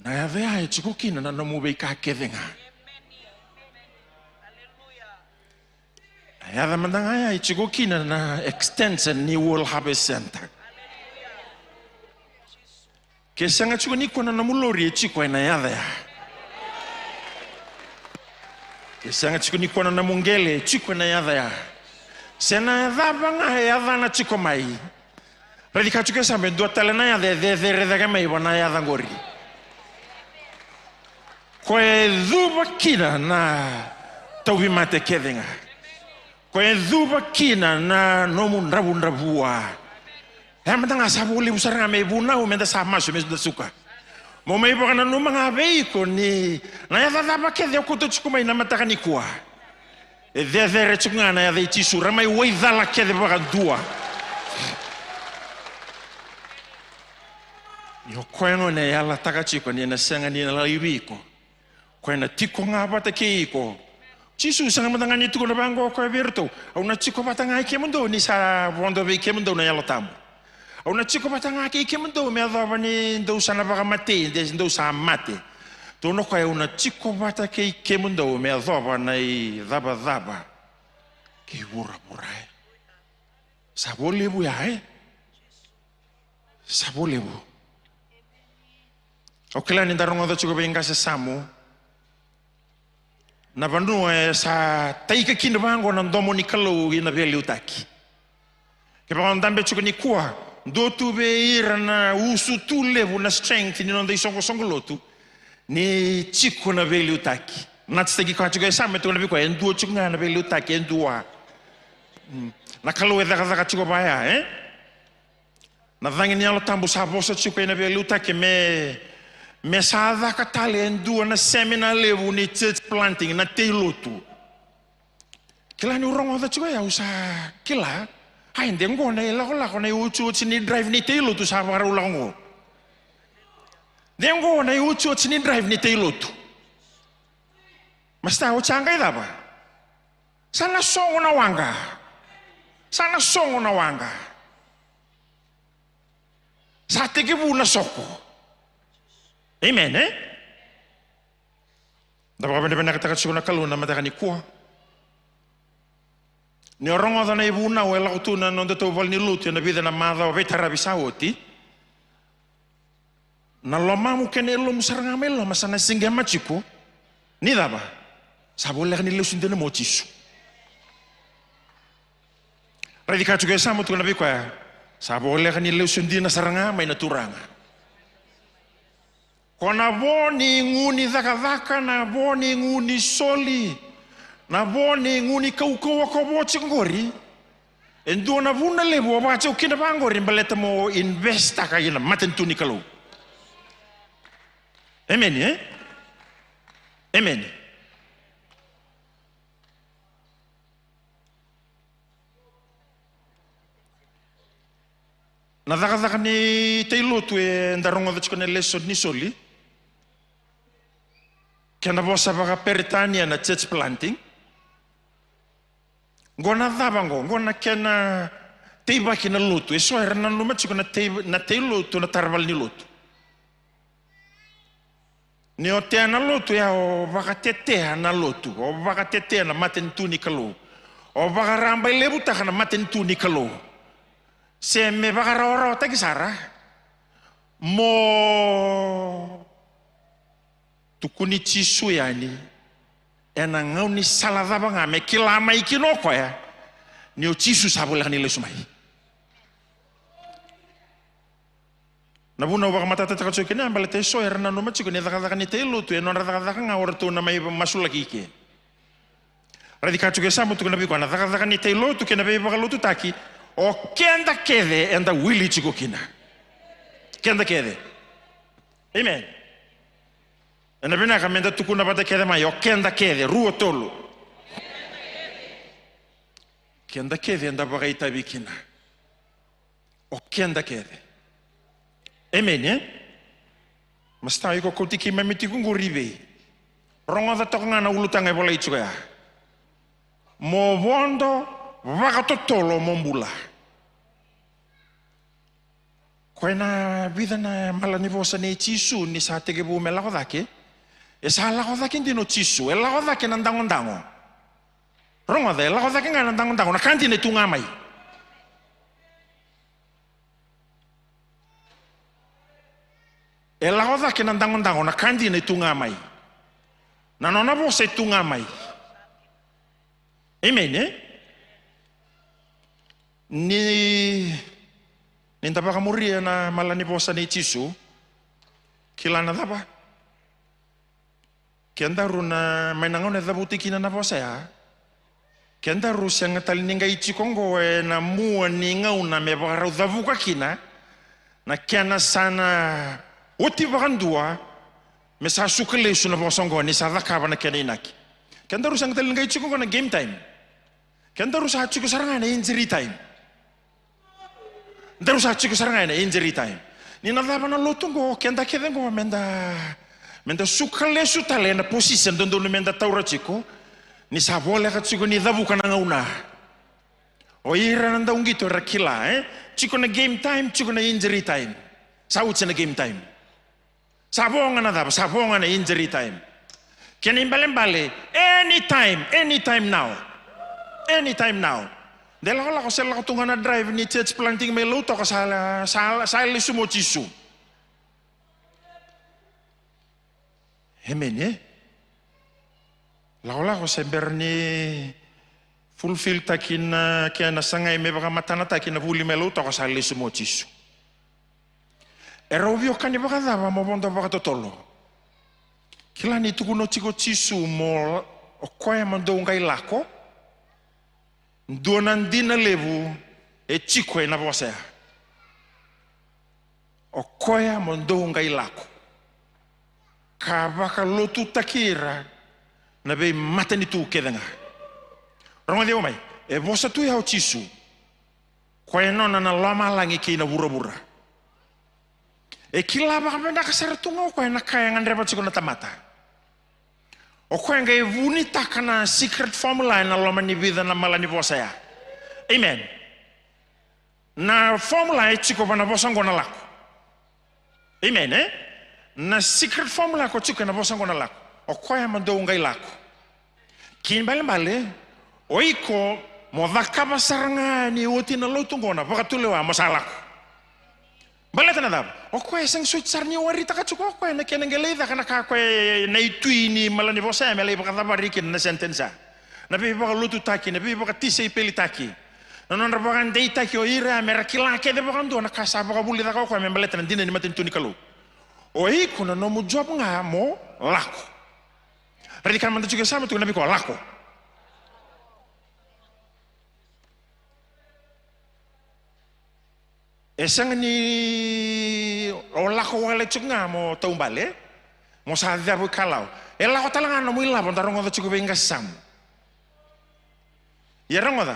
na ya vea chico kina na namu bei kake denga ya da mandang ayah chico kina na extension ni World Harvest Center kesanga chico ni kona namu lori chico na ya vea Sanga chiko ni kona na mungele chiko na yadha ya sena dhaba nga yadha na chiko mai radika chiko sambe dua tala na yadha de redaka mai wana yadha ngori koe dhuba kina na tauvi mate kedenga koe dhuba kina na nomu ndrabua matanga sabu uli usara me buna umenda sama sume suka mo mai baka na mga veiko ni na ya dhaba kede okuto chukuma ina mataka ni kuwa dhezere chukunga na ya dhei tisu ramai wai dhala kede baka dua yo koengo ne ya la taka chiko ni na senga ni na la iriko koena tiko nga bata keiko tisu sanga matanga ni tuko na bango koe virto au na chiko bata nga ike mundo ni sa wondo vei ke mundo na ya la tamu Ona chiko batanga ke mendo me adava ni ndo sana baka mate ndo sa mate to no kwa una chiko bata ke mendo me adava nei dhaba ke ura sabolebu ya sabolebu okela ni ndarongo da chiko benga se samu na bandu sa taika kinda bango na ndomo ni kalo ina veli utaki ke ba ndambe chiko ni kuwa do tu be ira na usu tu levu na strength ni nonda isongo lotu ni chiko na veli utaki na tsegi kwa chiko esame tu na biko enduo chiko na veli utaki endua na kalo edha chiko baya na dhangi ni alo tambu sabosa chiko na veli utaki me saadha katale endua na seminar levu ni church planting na teilotu kila ni urongo da chiko ya usa kila Hai ndengo na ila kola uchu chini drive ni teilo tu sabara ulango. Ndengo na uchu chini drive ni teilo tu. Masta uchanga idaba. Sana songo na wanga. Sa tekibu na soko. Amen Daba bende kata chukuna kaluna mataka ni kuwa. Ni orongo da na ibuna wela utuna nonde to val ni lutu na vida na madha vetara bisawoti na loma mu kene lo musaranga melo masana singa machiko ni daba sabole ni lesunde na mochisu radika tuge samu tu na bikwa sabole ni lesunde na saranga mai na turanga kona boni nguni dhaka na boni nguni soli na boni nguni kau ako bochi ngori endo na vuna lebu abacha ukina bangori mbaleta mo investa ka ina matentu ni kalau amen amen na dhaka ni teilo tu ndarongo da chikone leso ni soli kana bosa baka peritania na church planting Ngona dhabango, ngona kena teiba kina lutu. Eso era na numa chiko na tei lutu na tarval ni lutu. Ni o tea na lutu ya o baka tetea na lutu. O baka tetea na matentu ni kalu. O baka ramba lebu taka na matentu ni kalu. Se me baka rawa taki sara. Mo tukuni chisu yani. Ena ngau ni saladaba nga me kilama ikinoko ya ni o chisu sabole ni lesumai na buna wa mata tata katso kene ambale te so erna no machiko ni daga ni te lutu no daga nga orto na mai masula kike Radika tuke samu tukuna bi kwana thaka ni teilo tukena be bakalutu taki o kenda kede enda wili chikokina. Kenda kede. Amen. Ena bina kamenda tukuna bata kede ma yo kenda kede ruo tolu. Kenda kede enda bakaita bikina. O kenda kede. Amen. Masta iko kotiki memiti kunguribe. Ronga da tokanga ulutanga bola ichuya. Mo wondo vakatotolo mombula. Koina vida na malani vosa ne chisu ni sa tege bu mela kodake. E sa la kodake ndino chisu, e la kodake nandangondango. Ronga da la kodake ngana nandangondango na kanti ne tunga mai. E la kodake nandangondango na kanti ne tunga mai. Na nona vosa tunga mai. Amen. Ni ndabaka muria na malani vosa ne chisu. Kilana daba. Kendaru na mainangone dabutikina na vosa ya. Kendaru sianga talininga ichikongo na mua ni ngauna me bakarau davuka kina. Na kiana sana oti bakandua. Me sa sukalesu na bosongo ni sa dhakaba na kiana inaki. Kendaru sianga talininga ichikongo na game time. Kendaru sa chiku saranga na injury time. Kendaru sa chiku saranga na injury time. Ni nadhaba na lotungo kenda kedengo menda sukalesu tale na position dondo menda taura chiku. Ni sa bola ka chiku ni dhavuka na ngauna. O ira nanda ungito rakila chiku na game time, chiku na injury time. Sa uchi na game time. Sa bonga na dhaba, sa bonga na injury time. Kena imbale anytime now. Anytime now. Dela ko sela ko tunga na drive ni church planting may luto ka sa sumo chisu. Amen. La ko sember ni fulfill takin kaya na sangay me baka matana takin na huli may luto ka sa sumo chisu. Erobio kani baka daba mo bondo baka totolo. Kila ni tukuno chiko chisu mo o koya mando ngai lako. Duanandina levu e chico na vosa. O koya mondo ngai lako. Ka baka lotu takira na be matani tu kedenga. Ronga dio mai e vosa tu ya chisu. Koya nona na lama langi ki na bura-bura. E kila baka benda kasaratunga koya na kaya ngandreba chiko na tamata. O koe ngai vuni takana secret formula na loma ni vida na malani vosa ya. Amen. Na formula e chiko bana vosa ngona lako. Amen Na secret formula ko chiko na vosa ngona lako. O koe mando ngai lako. Kin bale o iko mo vakaba saranga ni oti na lotu ngona vakatulewa masalako. Balata na dab. O koe sang suit sarni warita ka chuko koe na kenengele da kana ka koe na itui ni malani vosa me le baka bariki na sentensa. Na be baka lutu taki na be baka tise peli taki. Na non baka ndei taki o ira me rakila ke de baka ndo na kasa baka buli da koe me balata na dina ni matin tuni kalu. O iko na no mu job nga mo lako. Radikal manda juga sama tu na be ko lako. Esang ni olah ko wale chunga mo taumbale mo sa dabu kalau ela ko talangan no muila bon darong do chugo benga sam ya rangoda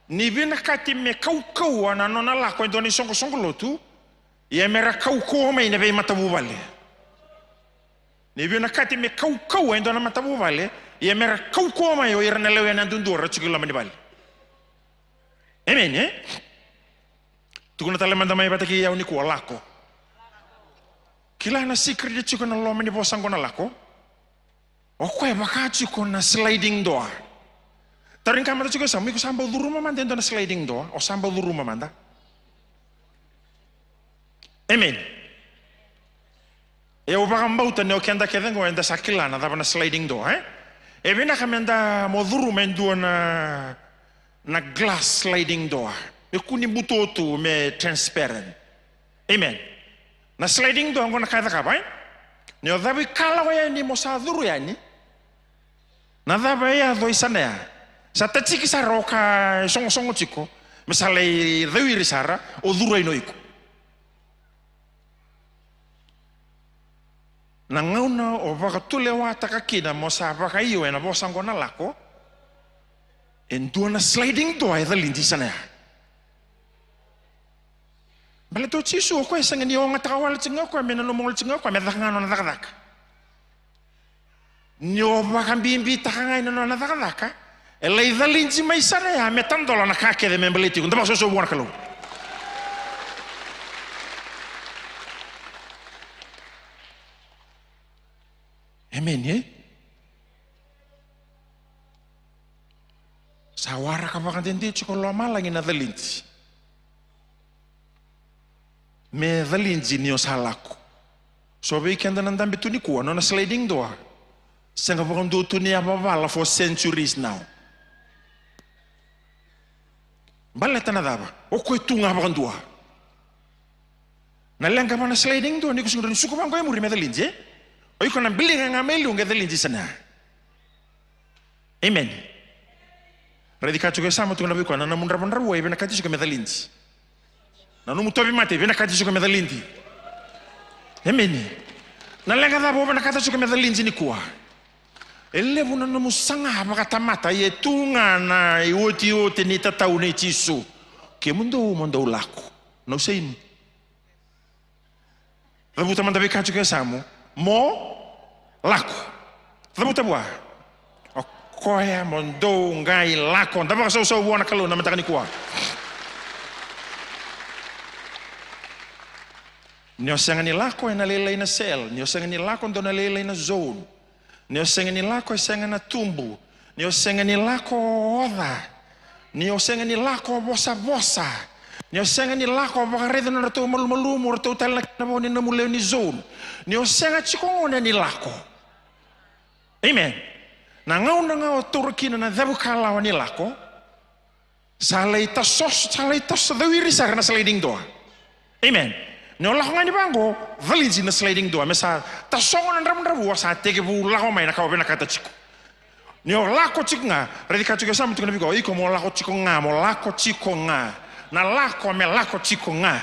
ni bina kati me kau ana no na la ko ndoni songo lotu ya mera kau me ne be matabu vale ni bina kati me kau ndona matabu vale ya mera kau me yo irna lewe na ndundora chugo la mani vale. Amen Tukuna tale manda mai bataki ya uniku lako. Kila na secret de chiko na loma ni bosango na lako. O koe baka chiko na sliding door. Taring kamata chiko sa miku sambal duruma manda endo na sliding door o sambal duruma manda. Amen. E o baka mbauta ne o kenda kedengo enda sakila na daba na sliding door E vina kamenda mo duruma endo na glass sliding door. E kuni butotu me transparent. Amen. Na sliding door ngona kada ka bai. Ne o dabi kala wa ni mo sa duru yani. Nadhaba ya do isana ya. Sa tachiki sa roka songo chiko. Misalai dhawiri sara o dhura inoiko. Na ngauna o wakatule wa takakina mo sa wakaiyo na bosango na lako. En na sliding door ay dhalindi sana ya. Bala to chisu ko isang ni onga takawal tsinga ko me nanomol tsinga ko me dakangano na dakadak. Nyo bakambimbi takangai no na dakadaka. Elai dhalindi mai sana ya me tandola na kake de membeliti ko ndaba so buona kalo. Amen ye. Sawara ka bakandindi chiko lo malangi na dhalindi. Me dhalindi niyo salako. So weekend na ndambi tu ni kuwa no na sliding door. Senga bakando tu ni abavala for centuries now. Baleta na daba. Oko itu nga bakandua. Na lenga mana sliding door ni kusungurin suku bangko ya muri me dhalindi. Oy ko na building nga melu nga dhalindi sana. Amen. Radikacho ke sama tu na biko na namundra bandra wo ibena kati suka me dhalindi. Na numu tobi mate ibena kati suka me dhalindi. Amen. Na lenga daba ibena kati suka me dhalindi ni kuwa. Elevu na namu sanga bakata mata ye tunga na ioti ni tatau ni chisu. Ke mundo lako. No sein. Rabuta manda bikacho ke samu mo lako. Rabuta bua. Koya mondo ngai lako. Ndaba so buona kalo na mataka ni kuwa. Nyo senga ni lako na lele na cell. Nyo senga ni lako ndo na lele na zone. Nyo senga ni lako senga na tumbu. Nyo senga ni lako oda. Nyo senga ni lako bosa. Nyo senga ni lako bakaredo na rato malumu rato tala na boni na muleo ni zone. Nyo senga chikongona ni lako. Amen. Na ngau turkina na dhabu kalawa ni lako. Salai tasos dhawiri sa na sliding door. Amen. Nyo lako nga ni bango, valinzi na sliding door. Mesa tasongo na rabu sa teke bu lako may nakawabe na kata chiko. Nyo lako chiko nga, radika chiko sa mutu kanabiko, iko mo lako chiko nga. Na lako me lako chiko nga.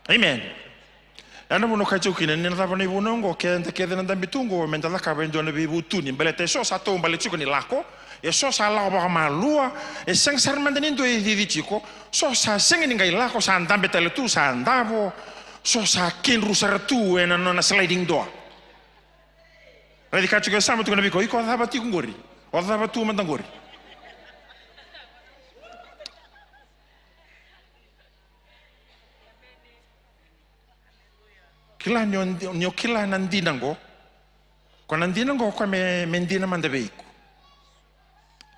Amen. Ano mo no kachukina ni natapa ni bunongo kenda keda nanda bitungo menta la kaba ndo na bibutuni mbelete so sa to mbale chiko ni lako e so sa la ba malua e seng sarmanda ni ndo e vivi chiko so sa seng ni ngai lako sa ndambe tele tu sa ndavo so sa kinru saratu e na sliding door. Radika chiko sama tu kana biko iko dhaba ti kungori o dhaba tu mandangori. Kila nyo kila nandinango kwa nandinango kwa mendina mandabeiko.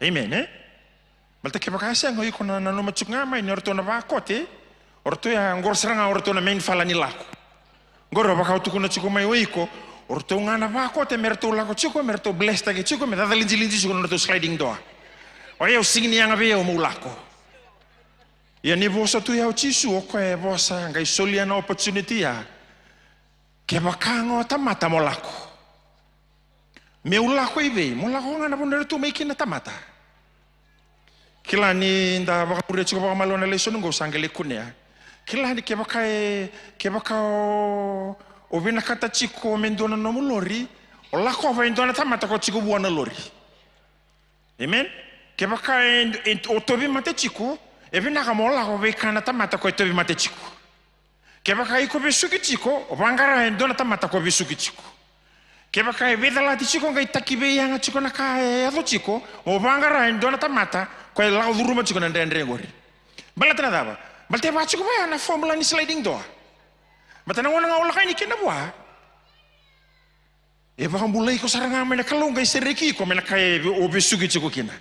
Amen eh? Malta ke bakasa ngo iko na no machunga mai ni orto na bakote orto ya ngor seranga orto na main fala ni lako. Ngoro baka tu kuna chiko mai oiko orto ngana bakote merto lako chiko merto blesta ke chiko me dada linji chiko no to sliding door. Oya usingini yanga be o mulako. Ya ni bosa tu ya chisu o ko e bosa ngai solia na opportunity ya. Ke bakango tamata molako. Me ulako ibe, molako nga na pundere tu me ikina tamata. Kila ni nda bakapure chiko baka malona leso nungo sangele kunea. Kila ni ke baka o vina kata chiko mendona no mulori, o lako va indona tamata ko chiko buona lori. Amen. Ke baka o tobi mate chiko, e vina ka molako ve kana tamata ko tobi mate chiko. Keba kai ko besuki chiko, obangara ndona tamata ko besuki chiko. Keba kai vedala ti chiko ngai takibe yanga chiko na kai ado chiko, obangara ndona tamata ko la duruma chiko na ndendre ngori. Balata daba. Balte ba chiko ba na formula ni sliding door. Batana wona ngawla kai ni kena bua. E ba mbulai ko saranga mena kalonga isereki ko mena kai o besuki chiko kina.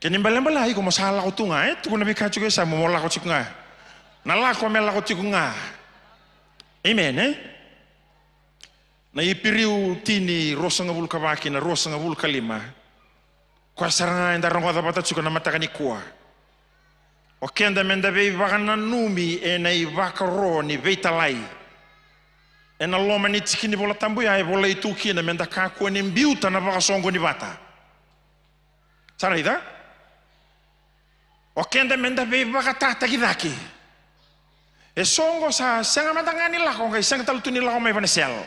Keni mbala ko masala ko tunga tu na bika chiko sa mo la ko chiko nga. Na lako me lako chiko nga. Amen eh? Na ipiriu tini rosa nga vulka baki na rosa nga vulka lima. Kwa saranga enda rongo da bata chiko na mataka ni kuwa. O kenda menda vei vaka na numi e na i vaka ro ni veita lai. E na loma ni tiki ni vola tambuya e vola i tuki na menda kakua ni mbiuta na vaka songo ni bata. Sarita? Okenda menda be bakata kidaki. Songo sa senga matangani la ko senga talutuni la ko may panesel.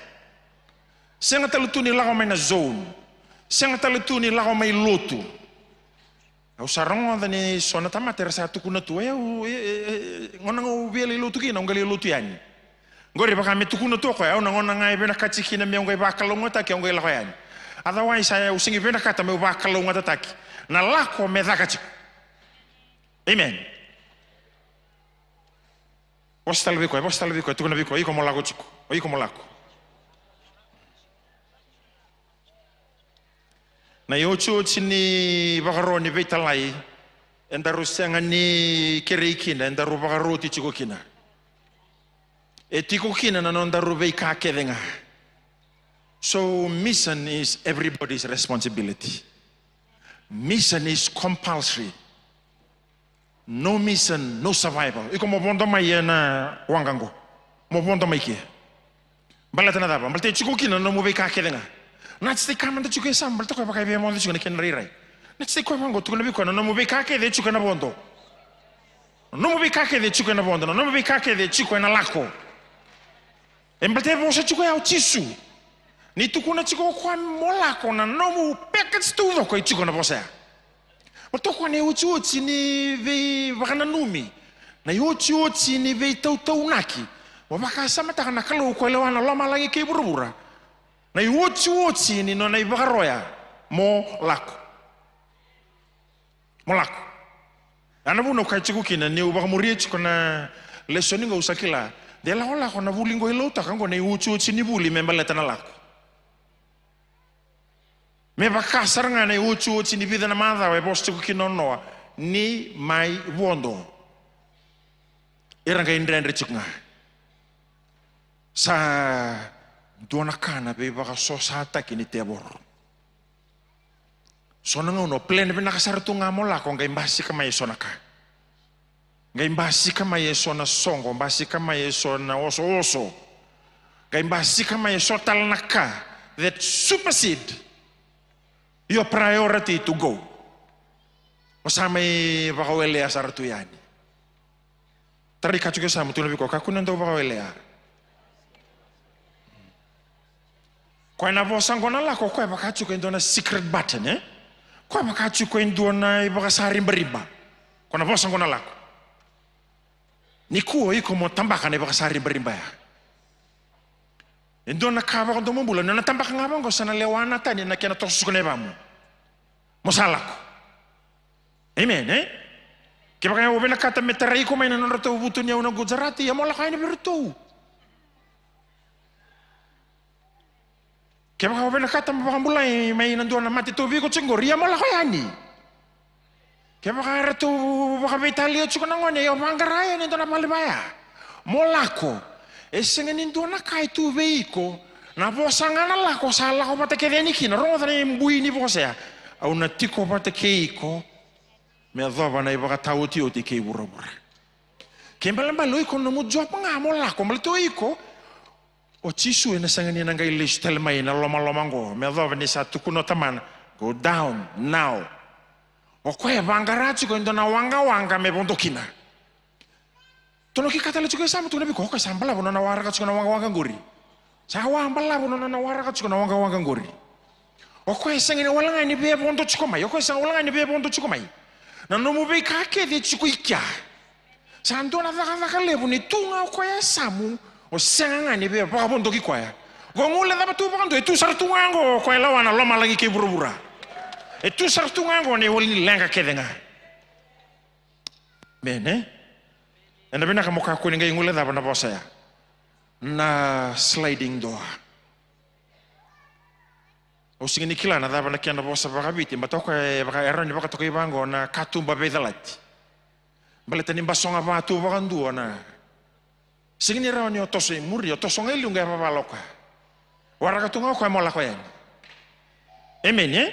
Senga talutuni la ko may na zone. Senga talutuni la ko may lotu. Au sarong ni sona tamater sa tukuna tu ngonang ubeli lotu kina ngali lotu yani. Ngori baka me tukuna tu ko au ngona ngai bena kachikina me ngai bakalongo ta ki ngai la ko yani. Otherwise saya usingi bena kata me bakalongo ta taki. Na lako me zakachik. Amen. Postal biko, tukuna biko, iko molako chiko, iko molako. Na yochu chini bakaroni betalai, endaru sengani kereikina, endaru bakaroti chiko kina. Etiko kina na nondaru beika kedenga. So mission is everybody's responsibility. Mission is compulsory. No mission, no survival. Iko mo bondo mai na wangango. Mo bondo mai ke. Balata na daba. Balte chiko kina no mo be ka kedenga. Na tste kamanda chiko sam balta ko ba kai be mo chiko ne ken rirai. Na tste ko wango tukuna bi ko no mo be ka ke de chiko na bondo. No mo be ka ke de chiko na bondo. No mo be ka ke de chiko na lako. Embalte bo sa chiko ya chisu. Ni tukuna chiko kwa molako na no mo package tu ko chiko na bosa. Matoko ne uchi ni ve vakananumi na uchi ni ve tau naki wa bakasa mata na kalau ko lewana lama lagi ke burubura na uchi ni no na bakaroya mo lako ana buno kai chiku kina ni ubakamuri chiku na lesoni ngo usakila de la hola ko na bulingo ilota kango na uchi ni buli membaleta na lako. Me bakasar nga na uchi ni vida na madha we boste ko kinonoa ni mai wondo. Iranga indrendre chiknga. Sa dona kana be baka sosata kini tebor. Sona ngono plan be nakasartu nga mola ko ngai mbasi kama yesonaka. Ngai mbasi kama yesona songo, mbasi kama yesona oso. Ngai mbasi kama yesotal naka that supersede your priority to go. Masamay bakawelea sa ratuyani. Tari kachuke sa mutunabi ko kakunan daw bakawelea. Kwa na bosang ko na lako kwa bakachuke ndo na secret button Kwa bakachuke ndo na ibakasari mbariba. Kwa na bosang ko na lako. Nikuo iko mo tambaka na ibakasari mbariba ya. Endo na kaba ko dumubula na natambaka nga bang ko sa nalewana tani na kaya natosus ko na ibamo. Mosalako. Amen, Kaya kaya wabe nakata metaray ko may nanarato buto niya unang Gujarati, yamo lakay na biruto. Kaya kaya wabe nakata mapakambulay, may nanduan na matitubi ko tsinggor, yamo lakay ani. Kaya kaya rato baka Italya tsuko na ngon, yaw mangaraya nito na palibaya. Molako. Senga nindo na kai tu veiko na bosanga na lako sala ko pata kedeni kina rongo tani mbui ni bosea au na tiko pata keiko me adova na ibaka tauti o te kei burabura kembala baloi ko no mo jopa nga mo lako malto iko o chisu ena sanga ni nanga ile stelmai na loma ngo me adova ni sa tukuno taman go down now o ko e bangarachi ko ndo na wanga me bondokina. Tono ki kata lechuke sama tu nabi ko ka sambala bono na wara ka tsuna wanga ngori. Sa wambala bono na wara ka tsuna wanga ngori. O ko esengene wala ngani be bondo tsuko mai. O ko eseng wala ngani be bondo tsuko mai. Na no mo be ka ke de tsuko ikya. Sa ndo na vaka lebu ni tunga ko ya samu o senga ngani be pa bondo ki kwaya. Go ngule da batu bondo e tu sartu ngango ko ela wana loma lagi ke burubura. E tu sartu ngango ne woli lenga kedenga. Bene. Enda bina ka moka ko ngai ngule da bana bosa ya na sliding door o singini kila na da bana kiana bosa baka biti matoko baka erani baka to ibango na katumba bedalat baletani basonga ba tu baka ndu na singini raoni otoso muri otoso ngai lunga ba loka waraka tunga ko mola ko yan amen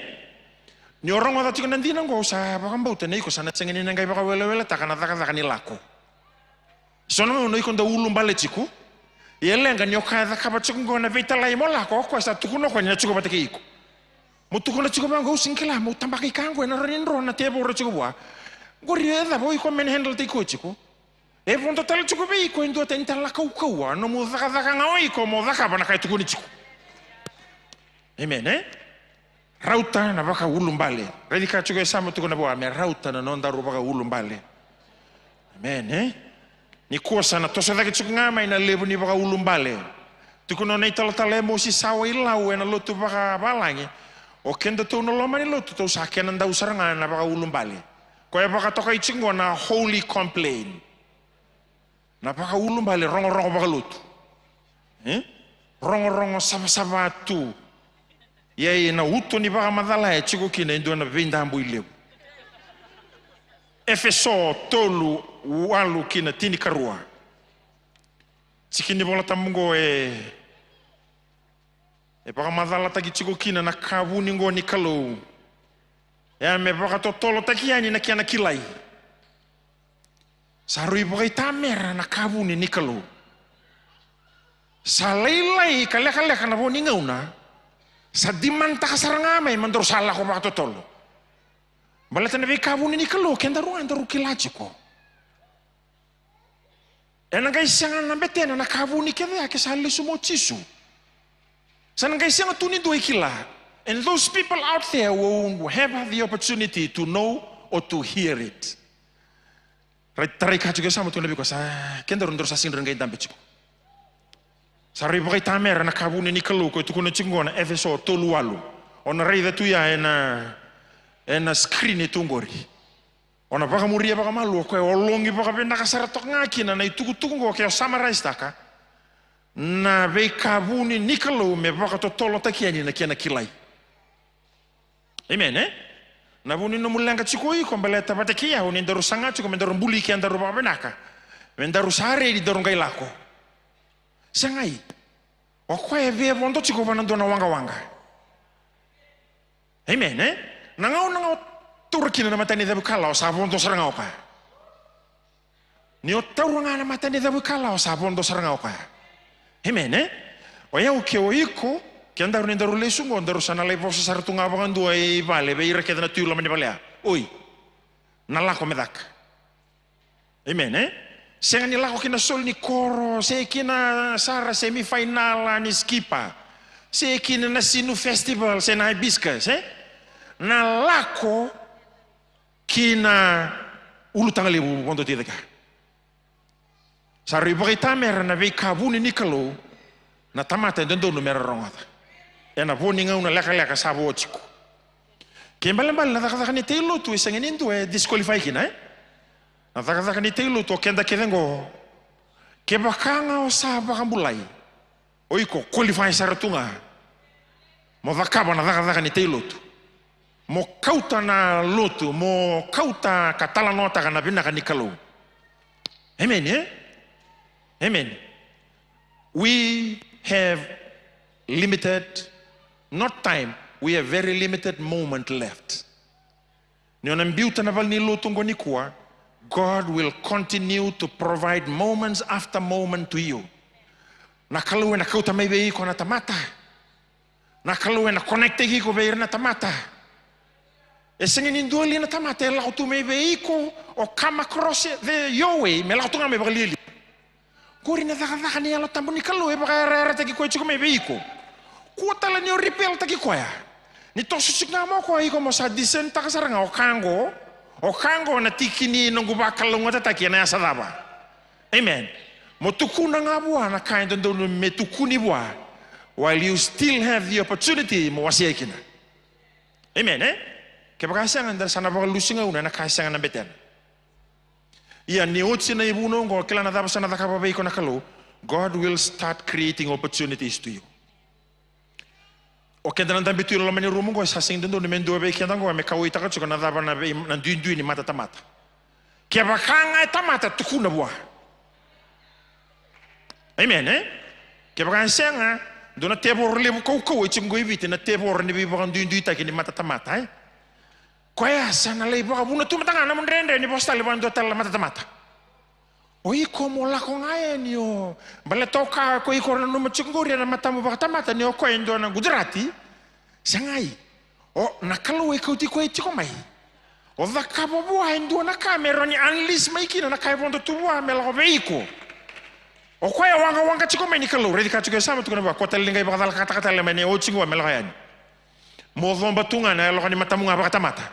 ni orang wata tikon ndina ngo sa baka mbauta nei ko sana singini ngai baka wele takana takani lako. Sono no ikonda ulum balechiku yelenga nyoka da kaba chukungo na vita lai mola ko sa tukuno ko nya chuko bateke iko Mutukuna chico bango singkila mo tambaki kango na rinro na tebo ro chico wa. Gori da boy ko men handle te ko chico. E vondo tal chico be ko ndo tenta la kau kau no mo daka daka ngoi ko mo daka bana kai tukuni chico. Amen Rauta na baka ulumbale. Redi ka chico sama tukuna boa me rauta na nonda ro baka ulumbale. Amen Ni kuasa na tosa daki chico ngama ina lebu ni baka ulumbale. Tukuna nei tala mo si sawa ilau na lotu baka balangi. O kenda tu no loma ni lotu tu sa kena nda usaranga na baka ulumbale. Ko ya baka toka ichingo na holy complain. Na baka ulumbale rongo baka lotu. Rongo sava tu. Ye na uto ni baka madala e chigo kina ndo na vindambu ileu. Efeso tolu walu kina tini karua. Chikini bola tamungo e baka madala taki chigo kina na kavuni ngo ni kalau. Ya me baka totolo taki yani na kia na kilai. Sarui baka itamera na kavuni ni kalau. Sa lailai kaleka na boni ngauna. Sa dimanta kasarangamay mandoro sala ko baka totolo. Balata na kavuni ni kalau kenda ruang kilaji ko. Ena guys yang na betena na kavuni kede ke sali sumo chisu. Sana guys yang tuni do ikila. And those people out there will have the opportunity to know or to hear it. Tarik ka juga sama tu nabi ko sa kenda rundur sa sindreng gay dambe chiku. Sari bokai tamer na kavuni ni kalau ko tu kuno chingona Efeso tolualu. Ona reida tu ya ena screen itu ngori. Ona baka muria baka malu ko olongi baka benda kasaratok ngaki na itugu-tugu ko summarize taka. Na be kavuni ni kalau me baka totolo takiani na kiana kilai. Amen Na vuni no mulanga chikoi ko baleta batakia oni ndaru sanga chiko mendaru buli ki andaru baka benaka. Mendaru sare di daru ngai lako. Sangai. O ko e ve vondo chiko vanando na wanga. Amen Nangau turkina na matani da bukala sa vondo saranga oka. Ni o tauranga na matani da bukala sa vondo saranga oka. Amen O ya o ke o iko ke andaru ni ndaru lesungo ndaru sana lai vosa sartunga bangandu ai vale be ireke na tiula mani balea. Oi. Na lako medak. Amen Senga ni lako kina sol ni koro, se kina sara semifinal ni skipa. Se kina na sinu festival se na hibiscus Na lako kina ulu tangalibu kondo tidaka. Sari bagi tamer na vei kavuni ni kalau na tamata dendo no mera rongata. Na voni ngauna leka sabo chiku. Kembali na taka ni telo tu isengeni tu disqualify kina Na taka ni telo tu kenda kedengo. Kebakanga o saba kambulai. Oiko qualify saratunga. Mo vakaba na taka ni telo tu. Mo kauta na lotu, mo kauta katala nota kana bina ka nikalo. Amen Amen We have limited, not time, we have very limited moment left. Niona mbiuta na val ni lotu ngoni kuwa, God will continue to provide moments after moment to you. Nakaluwe na kauta may bei ko na tamata. Nakaluwe na connecte ko bei na tamata. E sengeni ndoli na tamata la tu me veiko o come across the your way me la tu ngame bagalili. Kori na daka ni ala tambuni kalu e baka taki ko chiko me veiko. Ku tala ni repel taki ko ya. Ni to susigna mo ko iko mo sa disen ta kasaranga o kango na tikini nungu bakalo ngata taki na sadaba. Amen. Mo tukuna ngabua na kind ndo me tukuni bua while you still have the opportunity mo wasiekina. Amen Kebakasangan dan sana baka lusinga una na kasangan na beten. Iya ni otsi na ibuno ngo kila na dapat sana takapabay ko nakalo. God will start creating opportunities to you. O kenda nang bitu lo mani rumo ngo sasing dendo ni mendo be kenda ngo me kawi taka chuka na dapat na duin ni mata tamata. Kebakanga tamata tukuna bua. Amen Kebakasangan do na tebor lebu kau chimgo ibiti na tebor ni bi bakan duin taki ni mata tamata Koya sana lei baka buna tu matanga na mundrende ni postal bando tal mata. Oi como la con aenio. Bale toka ko iko na no machunguri na mata mo baka tamata ni o ko endo na Gujarati. Sangai. O nakalu e kau tiko e tiko mai. O dhakabo bua hindu na kamera ni unleash mai kina na kai vondo tuwa me la veiko. O koe wanga tiko mai ni kalu redi ka tiko sama tukuna ba kota lingai bakal kata-kata le mai ni o tiko me la yan. Mo dhomba tunga na lo ni matamunga ba mata.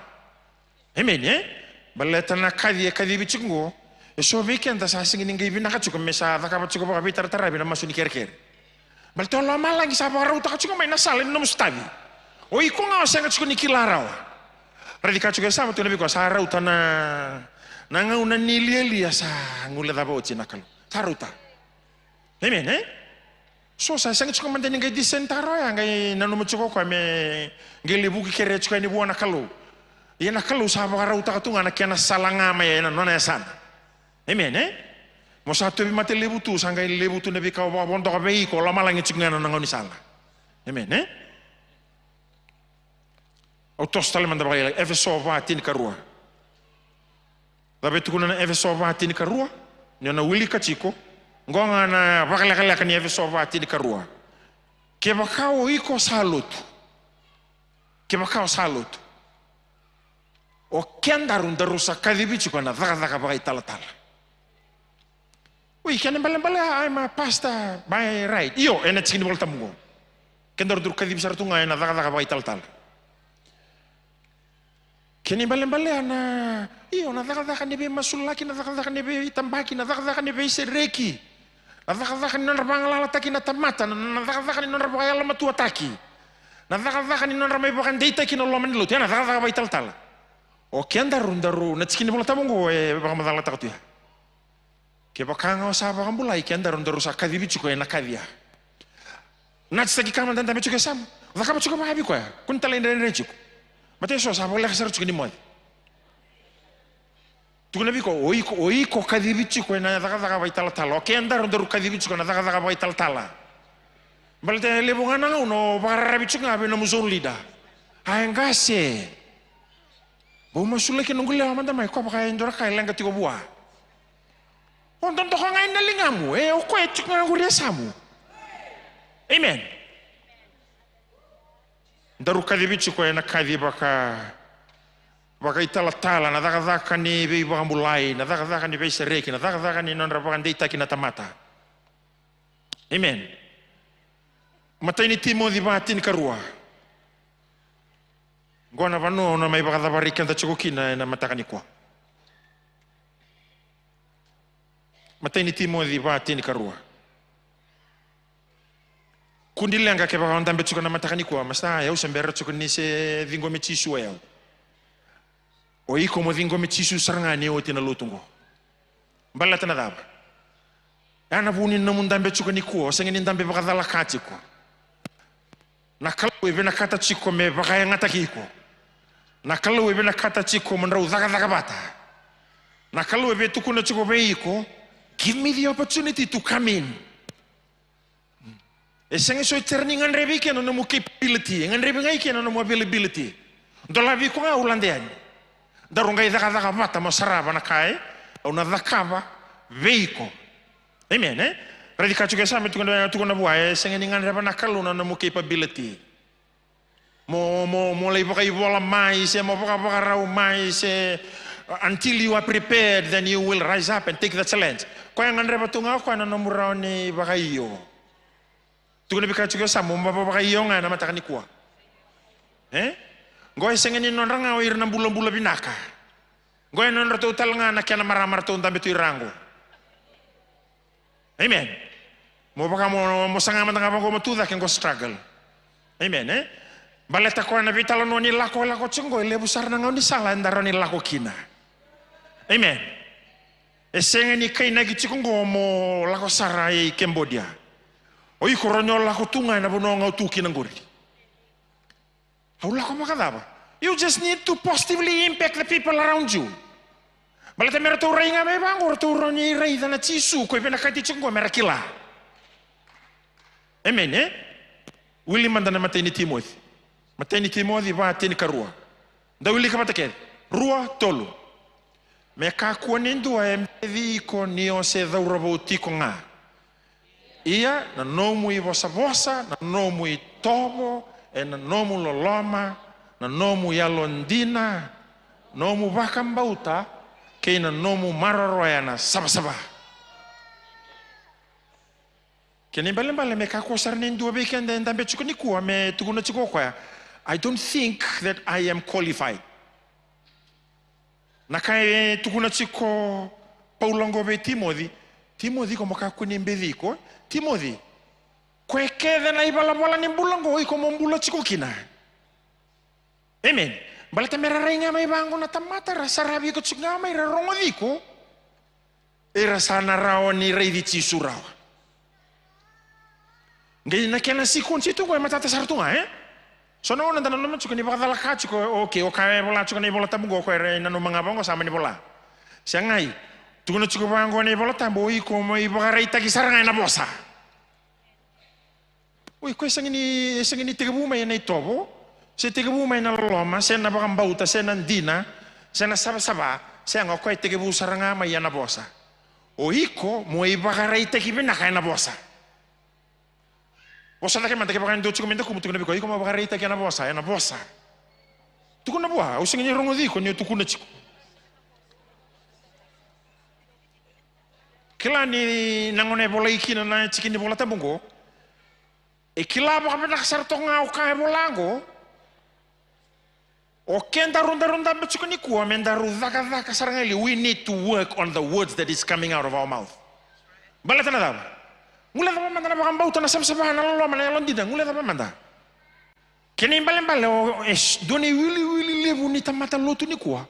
Amen baleta na kadi bicingo. So weekend sa singin ngai bina ka tiko me sa dhakabo tiko ba bitar tarabi na masuni ker. Balto lo malang sa ba rauta ka tiko mai na salin no mustabi. O iko nga sa tiko ni kilarao. Radika juga sama tu nabi ko sa rauta na ngauna nilia sa ngule da boci nakal. Saruta. Amen So sa sang tiko man ngai disentaro ya ngai nanu mchuko ko me ngai lebu ki kere tiko ni buana kalu. Ia nakalu sa ba rauta ka tunga na kiana salanga me na nona sana. Amen Mo sa tu bi mate lebu tu sangai lebu tu nabi ka ba bondo ka bei ko la malangi tiko ngana ngoni sala. Amen O tostale manda bagay Efeso vatin karua. Dabe tukuna na Efeso vatin karua. Nyo na wili kachiko. Ngonga na bakalakala ka ni Efeso vatin karua. Ke bakao iko salut. O kendarun darusa kadibichi ko na daga bagay talatala. Uy, kaya bala I'm a pastor by right. Iyo, ena tsini bolta mungo. Kendarun dur kadibichi artunga na daga bagay talatala. Kini bale ana iyo na daga ni be masulaki na daga ni be tambaki na daga ni be sereki na daga ni narbangala taki na tamata na daga ni narbangala matua taki na daga ni narbay bakan data kino loman lu na daga bay tal o kenda rundaru na tsikini bola tamongo e baka madala takatu ya ke bakanga sa baka bulai kenda rundaru sa kadibi chiko na kadia na tsaki kama ndanda mechuke sam daga mechuke ma habi ko ya kuntala ndene chiko Mate so sa boleh kasar cukup ni mod. Tu nabi ko oi ko kadibici ko na daga baital tala. Oke andar under kadibici ko na daga baital tala. Balte lebungan na no barabici ngabe no musolida. Ayangase. Bo masule ke nungule amanda mai ko baka indora kai langa tiko bua. Onton to ngai na lingamu o ko e cukna nguria samu. Amen. Daru kadibici ko na kadi baka italatala na daga ni be baka mulai na daga ni be sereki na daga ni non rabakan data kina tamata. Amen. Mata ini Timothy batin karua. Gona vano na mai baka dabarikan ta chukokina na mata kaniko. Mata ini Timothy batin karua. Kundi lenga ke baka ndambe chuka na matakani kwa masa ya usembera chuka ni se vingo mechisu ya o iko mo vingo mechisu saranga ni o tina lutungo balla tana daba ana buni na mundambe chuka ni kwa sengi ndambe baka dala kati kwa na kalu ebe na kata chiko me baka ya ngata kiko na kalu ebe na kata chiko mnrau daga bata na kalu ebe tukuna chuko be iko give me the opportunity to come in. Eseng so turning ngan rebi ke no mo capability ngan rebi ngai ke no mo availability dola vi ko nga ulandean daru ngai daga mata mo saraba na kai au na dakava veiko amen radika chuke sa metu na buai eseng ni ngan reba na kalu no mo capability mo lei bokai bola mai se mo boka rau mai se until you are prepared then you will rise up and take the challenge ko ngan reba tunga ko no mo raoni bakayo tu nabi ka chuka samu mbaba baka iyonga na matakani kuwa ngoy sengeni non ranga o irna bula binaka ngoy non rato talanga na kana maramar to ndambe tu irango amen mo baka mo sanga matanga ko matuda ken go struggle amen baleta ko na vitalo no ni lako chengo le busar na ngoni sala ndaro ni lako kina amen esengeni kaina gichikungo mo lako sarai Cambodia Oi koronyola ko tunga na bono ngau tuki nang guri. Haula ko makadaba. You just need to positively impact the people around you. Balata mera to rainga me bangor to roni rai dana chisu ko pena kati chungo mera kila. Amen Willi mandana mateni Timothy. Mateni Timothy va teni karua. Da Willi kamata ke. Rua tolu. Me ka ko nindu em vi ko nio se daurabo tiko nga. Ia na nomu I vosa na nomu I tobo e na nomu loloma na nomu yalondina, nomu vakambauta, keina nomu mararoyana saba-saba. Kini bale me kakosar ni dua weekend and tambe chukuni kuwa me tukuna chukokoya. I don't think that I am qualified. Nakai tukuna chiko Paulango be Timothy ko makakuni mbediko. Timothy, kwekede na ibala ni bulango iko mombula chiko kina. Amen. Balata meraringa may bango na tamata rasarabi ko chunga may rarongodiko. Era sana rao ni reidi chisuraw. Ngayon na kena si konchito ko matatasar to nga So no nanda naman chuko ni bakala ka chuko okay okay bola chuko ni bola tabugo ko re nanu mga bango sama ni bola. Siya ngai tukuno chuko bango ni bola tambo ko mo ibagara itagi saranga na bosa. Uy ko sangini tigabu may na itobo. Si tigabu may na loma siya na bakang bauta siya nandina siya na saba siya nga ko tigabu saranga may na bosa. O iko mo ibagara itagi binakay na bosa. Bosa lagi mantap pakai docu minta kumu tukuna biko, iko mau pakai rita kiana bosa, ya na bosa. Tukuna buah, using ini rongo di, ko ni tukuna ciko. Kila ni nangone bola iki na cikin di bola tabungo. Kila apa nak sartonga ukai bolango. Oke darunda becuk ni kuah mendaru zaka sarangeli. We need to work on the words that is coming out of our mouth. Bala tanah tahu. Ngula apa manda na bakang bauta na sabsabahan na lolo mana yalon dida ngula apa manda kini balen doni wili levu ni tamata lotu ni kuah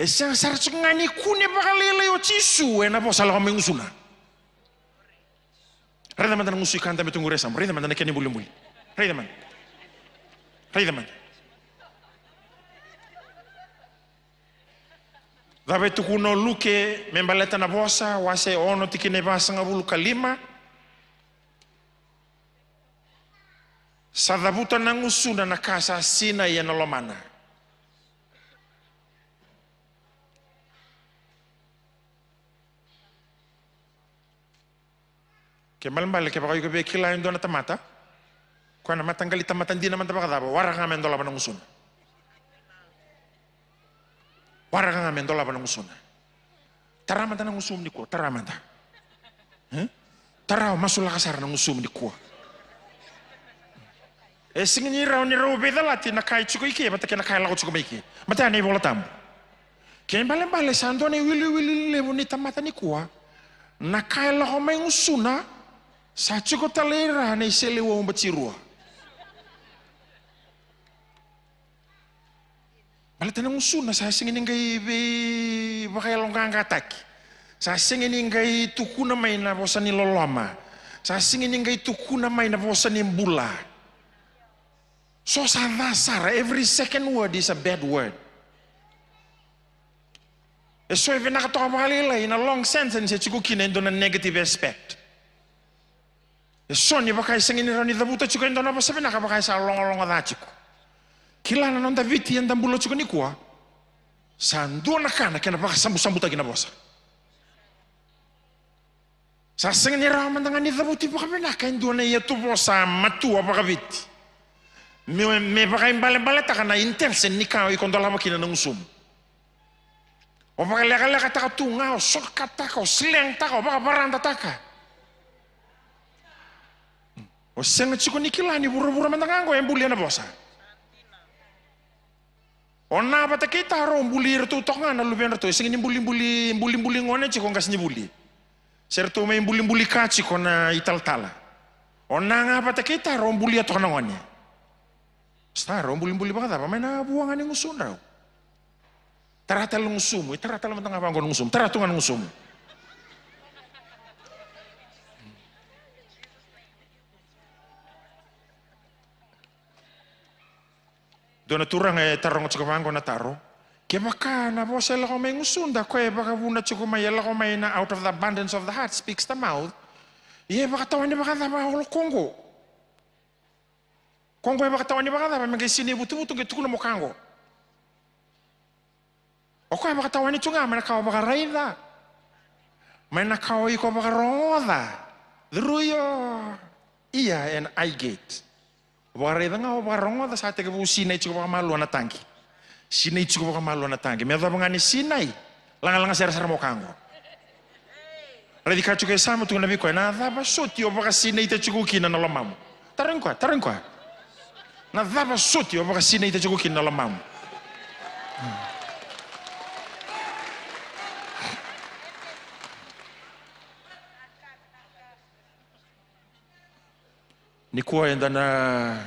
yang sarcuk ngani kune bakal lele o cisu na po salah kami ngusuna reda manda ngusui kanta betunggu resam reda manda kini buli reda manda Dabe tukuno luke membaleta na bosa wase ono tikine basa ngabulu kalima Sadabuta nang usuna na kasa sina ya nolomana. Kembali ke bagai ke kila yang dona tamata. Kau nama tanggali tamatan di nama tempat apa? Warang ngamen dola panang usuna. Warang ngamen dola panang usuna. Taraman tanang usum di kuah. Taraman ta. Tarau masuk kasar nang usum di kuah. Singin ni raw beda lati na kai chuko iki bata kena kai lago chuko iki mata ni bola tam ken bale sando ni wili levu ni tamata ni kuah na kai lago mai usuna sa chuko talera ni selewo mbachirua bale tanang usuna sa singin ngai be bakay longang kataki sa singin ngai tukuna mai na bosa ni loloma sa singin ngai tukuna mai na bosa ni bula So sadasar, every second word is a bad word. So if nakatoka mahalila in a long sentence, it's kukina in a negative aspect. So ni baka isangin ni dabuta chuko in na pasabi nakabaka isa long adachiko. Kila na nonda viti ang dambulo chuko ni kuwa. Sando na kana kena baka sambu-sambuta ginabosa. Sa sangin ni raman nga ni dabuti baka pinaka indo na iya tubosa matua baka viti. Me baka imbale taka na intense ni kao ikondola makina ng usum. O baka leka taka tunga o soka taka o sleng taka o baka baranda taka. O senga chiko ni kilani bura-bura mantangango yang bulia na bosa. O na bata kita ro buli retu tonga na lubian retu sing ni buli ngone chiko ngas ni buli. Serto may buli ka chiko na ital-tala. O na nga bata kita ro buli ato na ngone. Staro, buli banget apa? Main buangan yang ngusum tau. Teratal ngusum, teratal mentang apa ngusum, teratungan ngusum. Dona turang tarong cukup anggo na taro. Kebaka na po sila ko may ngusum da ko baka buna cukup may ko may na out of the abundance of the heart speaks the mouth. Iya baka tawan ni baka tama holo Kongo. Kongo baka tawan ni baka tama mga sini butu-butu gitu kuno mo kango. O ko baka tawan ni tunga mana kau baka raida. Mana kau iko baka roda. Druyo. Iya and I get. Warai nga warongo da sa te ke sinai chiko ka malu na tangi. Sinai chiko ka malu na tangi. Me da bangani sinai. Langa sera mo kango. Radi ka chiko sama tu na bi ko na da ba soti o ba sinai te chiko kina na lamamu. Tarin ko. Na da ba soti o ba sinai te chiko kina na lamamu. Ni kuwa enda na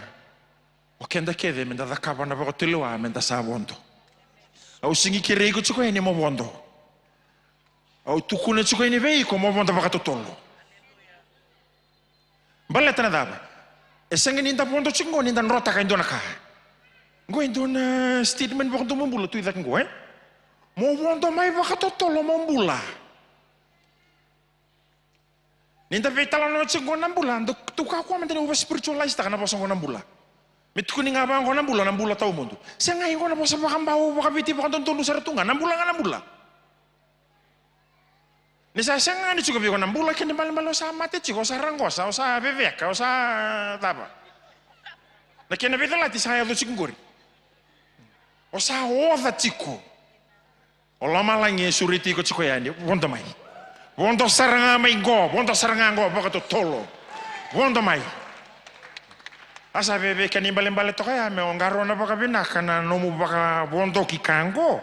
okenda keve menda da kava na vakotiliwa menda sa wondo. Au singi kirei ko chiko ni mo wondo. Au tukune chiko ni vei ko mo wondo vakatotolo. Baleta na daba. Esengi ninda wondo chingo ninda nrota ka indona ka. Ngo indona statement vakando mombula tu idak ngo Mo wondo mai vakatotolo mombula. Ninda vetala no chingo nambula ndo tuka kwa mendene uva spiritualize takana bosa ngo nambula. Mitkuni ngaba ngo nambula tau mundo. Senga ngo na bosa bakambao bakabiti bakantontonu saratunga nambula nga nambula. Nisa senga ni chuko biko nambula kene malo sa mate chiko sa rangosa o sa beveka o sa tapa. Na kene vetala ti saya do chingori. O sa oda chiko. O lama langi suriti ko chiko yani wondo mai. Wondo saranga mai go, bakato tolo. Wondo mai. Asa bebe kanibale to kaya me ongaro na baka binaka na nomu baka wondo kikango.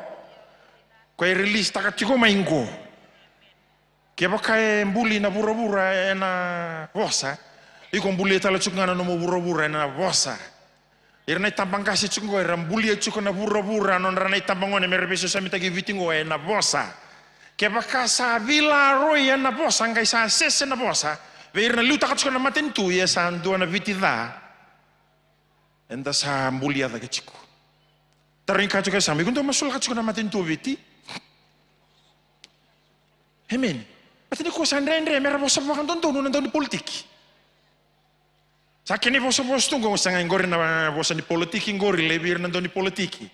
Ko release taka chiko mai go. Ke baka mbuli na bura na bosa. Iko mbuli tala chukana nomu bura na bosa. Irna tampang kasi chungo mbuli chuko na bura non rana tampangone merebeso samita givitingo na bosa. Ke baka sa vila roya na bosa ngai sa sese na bosa veir na luta katsuka na matentu ya sa andua na vitida enda sa mbulia da kechiko tarin katsuka sa mi kundo masul katsuka na matentu viti hemen patini ko sa ndre mera bosa bakan tonto no ndoni politiki sa kene bosa tungo sa ngai ngori na bosa ni politiki ngori lebir na ndoni politiki.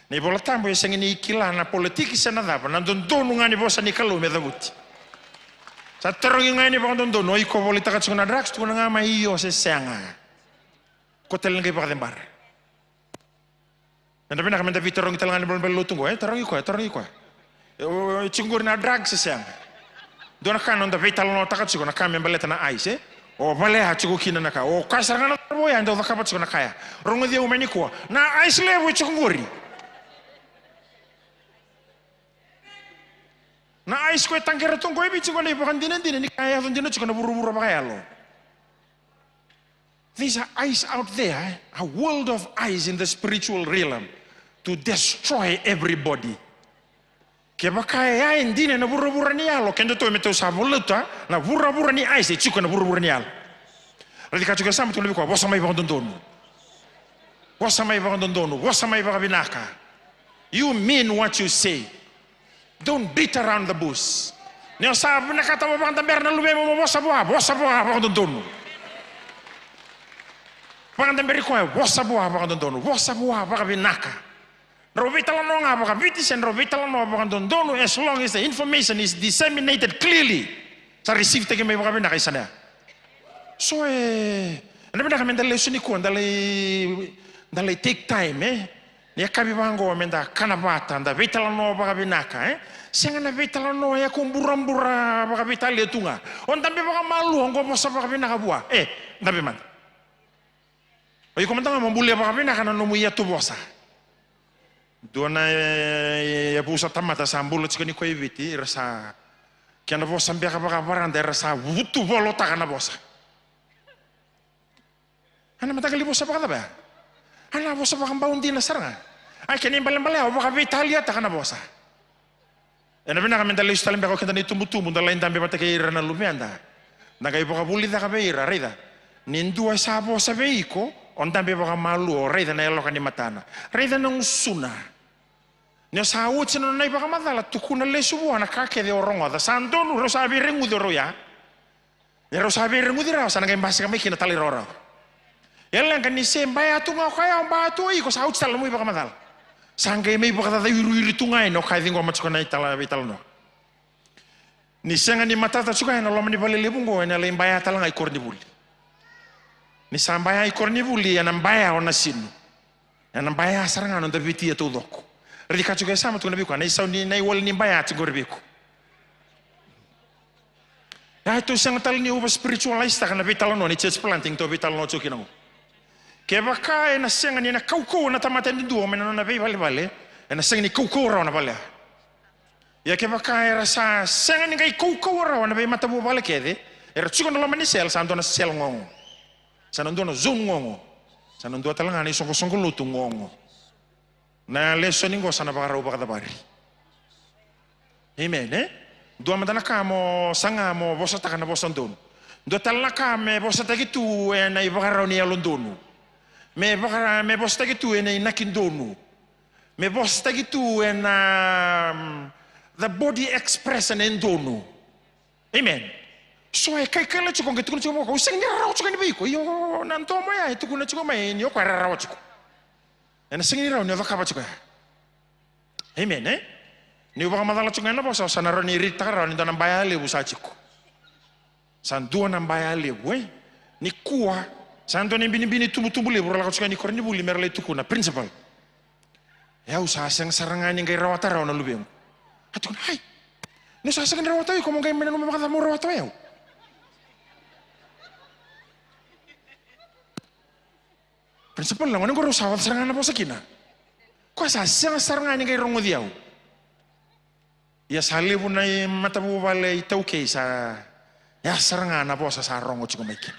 Ni bola tambo ya sengini ikila na politiki sana dapa na dondonu ngani bosa ni kalu medabuti. Sa terongi ngani bang dondonu iko boli takat suna drugs tu ngama iyo se senga. Kotel ngai pakadembar. Nanda pina kamenda viterongi telangani bolon belo tunggu terongi ko. Cinggur na drugs se senga. Dona kan onda vital no takat suna kami beleta na ice O bale ha chiku kina na ka. O kasar ngana boya ndo kapat suna kaya. Rongo dia umeni ko. Na ice levo chunguri. Na ais ko tangkera tunggu ibi chiko na ibakan dinan ni kaya don dino chiko na buru-buru makaya lo. These are eyes out there, a world of eyes in the spiritual realm to destroy everybody. Kaya kaya hindi na buru-buru niya lo kendo to meto sa voluta na buru-buru ni eyes chiko na buru-buru niya. Radika chiko sama to ko bosa mai bakon dondonu. Bosa mai bakon dondonu, bosa mai bakabinaka. You mean what you say. Don't beat around the bush. Neo sabe na kata mo bang tamber na lube mo bosa boa bakon dondonu. Bang tamber ko bosa boa bakon dondonu, bosa boa bakabinaka. Rovita la no nga bakabiti sen rovita la no bakon dondonu as long as the information is disseminated clearly. Sa receive tege may bakabinaka isana. So ano ba kami dalay suni ko dalay take time Ni kabi bango menda kanabata nda vitala no bakabinaka senga na vitala no ya kumbura-mbura bakabitali tunga on tambe baka malu ngo bosa bakabinaka bua ndabe man oy komandanga mambulia bakabinaka na no muya tu bosa dona ya busa tamata sambulo chikani ko eviti rasa kana bosa mbeka bakabaranda rasa wutu volota kana bosa ana matagali bosa bakaba ana bosa bakambaun din na saranga ay kini bale-bale o baka Italia ta kana bosa ena bina kami dalay stalim bako kenta ni tumbu-tumbu dalay dambe mata kaira na lumianda na kay baka buli da kabeira rida nindu sa bosa veiko on dambe baka malu o rida na yalo kani matana rida nang suna nyo sa utsi no nai baka madala tukuna lesu buana kake de orongo da sandonu rosa birengu de roya ya rosa birengu de rosa na kay basa kami kina tali rora yalang kan ni sembaya tunga kaya batu iko sa utsi talamu baka madala Sangke may baka tatayuru-yuri tungay no kaya tingko matsuka na itala no. Ni senga ni matata suka na lama ni palilibung ko na lain baya talang ay korni buli. Ni sambaya ikorni vuli anambaya ona sinu. Anambaya saranga non daviti to doko. Radi kacu ke sama tu nabi ko na sauni na wal ni mbaya tu gorbiko. Ya itu sang tal ni uba spiritualista kana vital no ni church planting to vital no chukino. Ke baka na senga ni na kauko na tamata ni duo mena na vale na senga ni kauko ra na vale. Ya ke baka era sa senga ni kai kauko ra na mata bu vale kede era chukon la mani sel santo na sel ngongo. Sanando na zoom ngongo. Sanando talanga ni songo lutu ngongo. Na leso ningo sana bakara uba kadabari. Amen Dua madana kamo sanga mo bosa takana bosa ndonu. Dua talana kame bosa takitu na ibakara ni alondonu. Me bosa takitu na inakindonu. Me bosa takitu na the body expression endonu. Amen. So kai kala chukon ke tukun chukon ko sing ni raw chukon ni ko yo nanto mo ya tukun chukon mai ni ko raw chukon. Ena sing ni raw ni vakaba chukon. Amen Ni ubah madala chukon na bosa sanaro ni rita raw ni dan baya lebu sa chiko. San dua na baya lebu ni kuwa san do ni bini tumbu lebu la chukon ni korni buli merle tukuna principal. Ya usa sang sarangan ni ngai rawata raw na lubeng. Atukun hai. Ni sa sang rawata ko mo ngai mena no makata mo rawata yo. Principal lang, anong sawat sarangan na po sa kina? Kung sasang sarangan ni kay rongo diyaw. Ya salibo na matabu bale itaw kay sa ya sarangan na po sa rongo chiko may kina.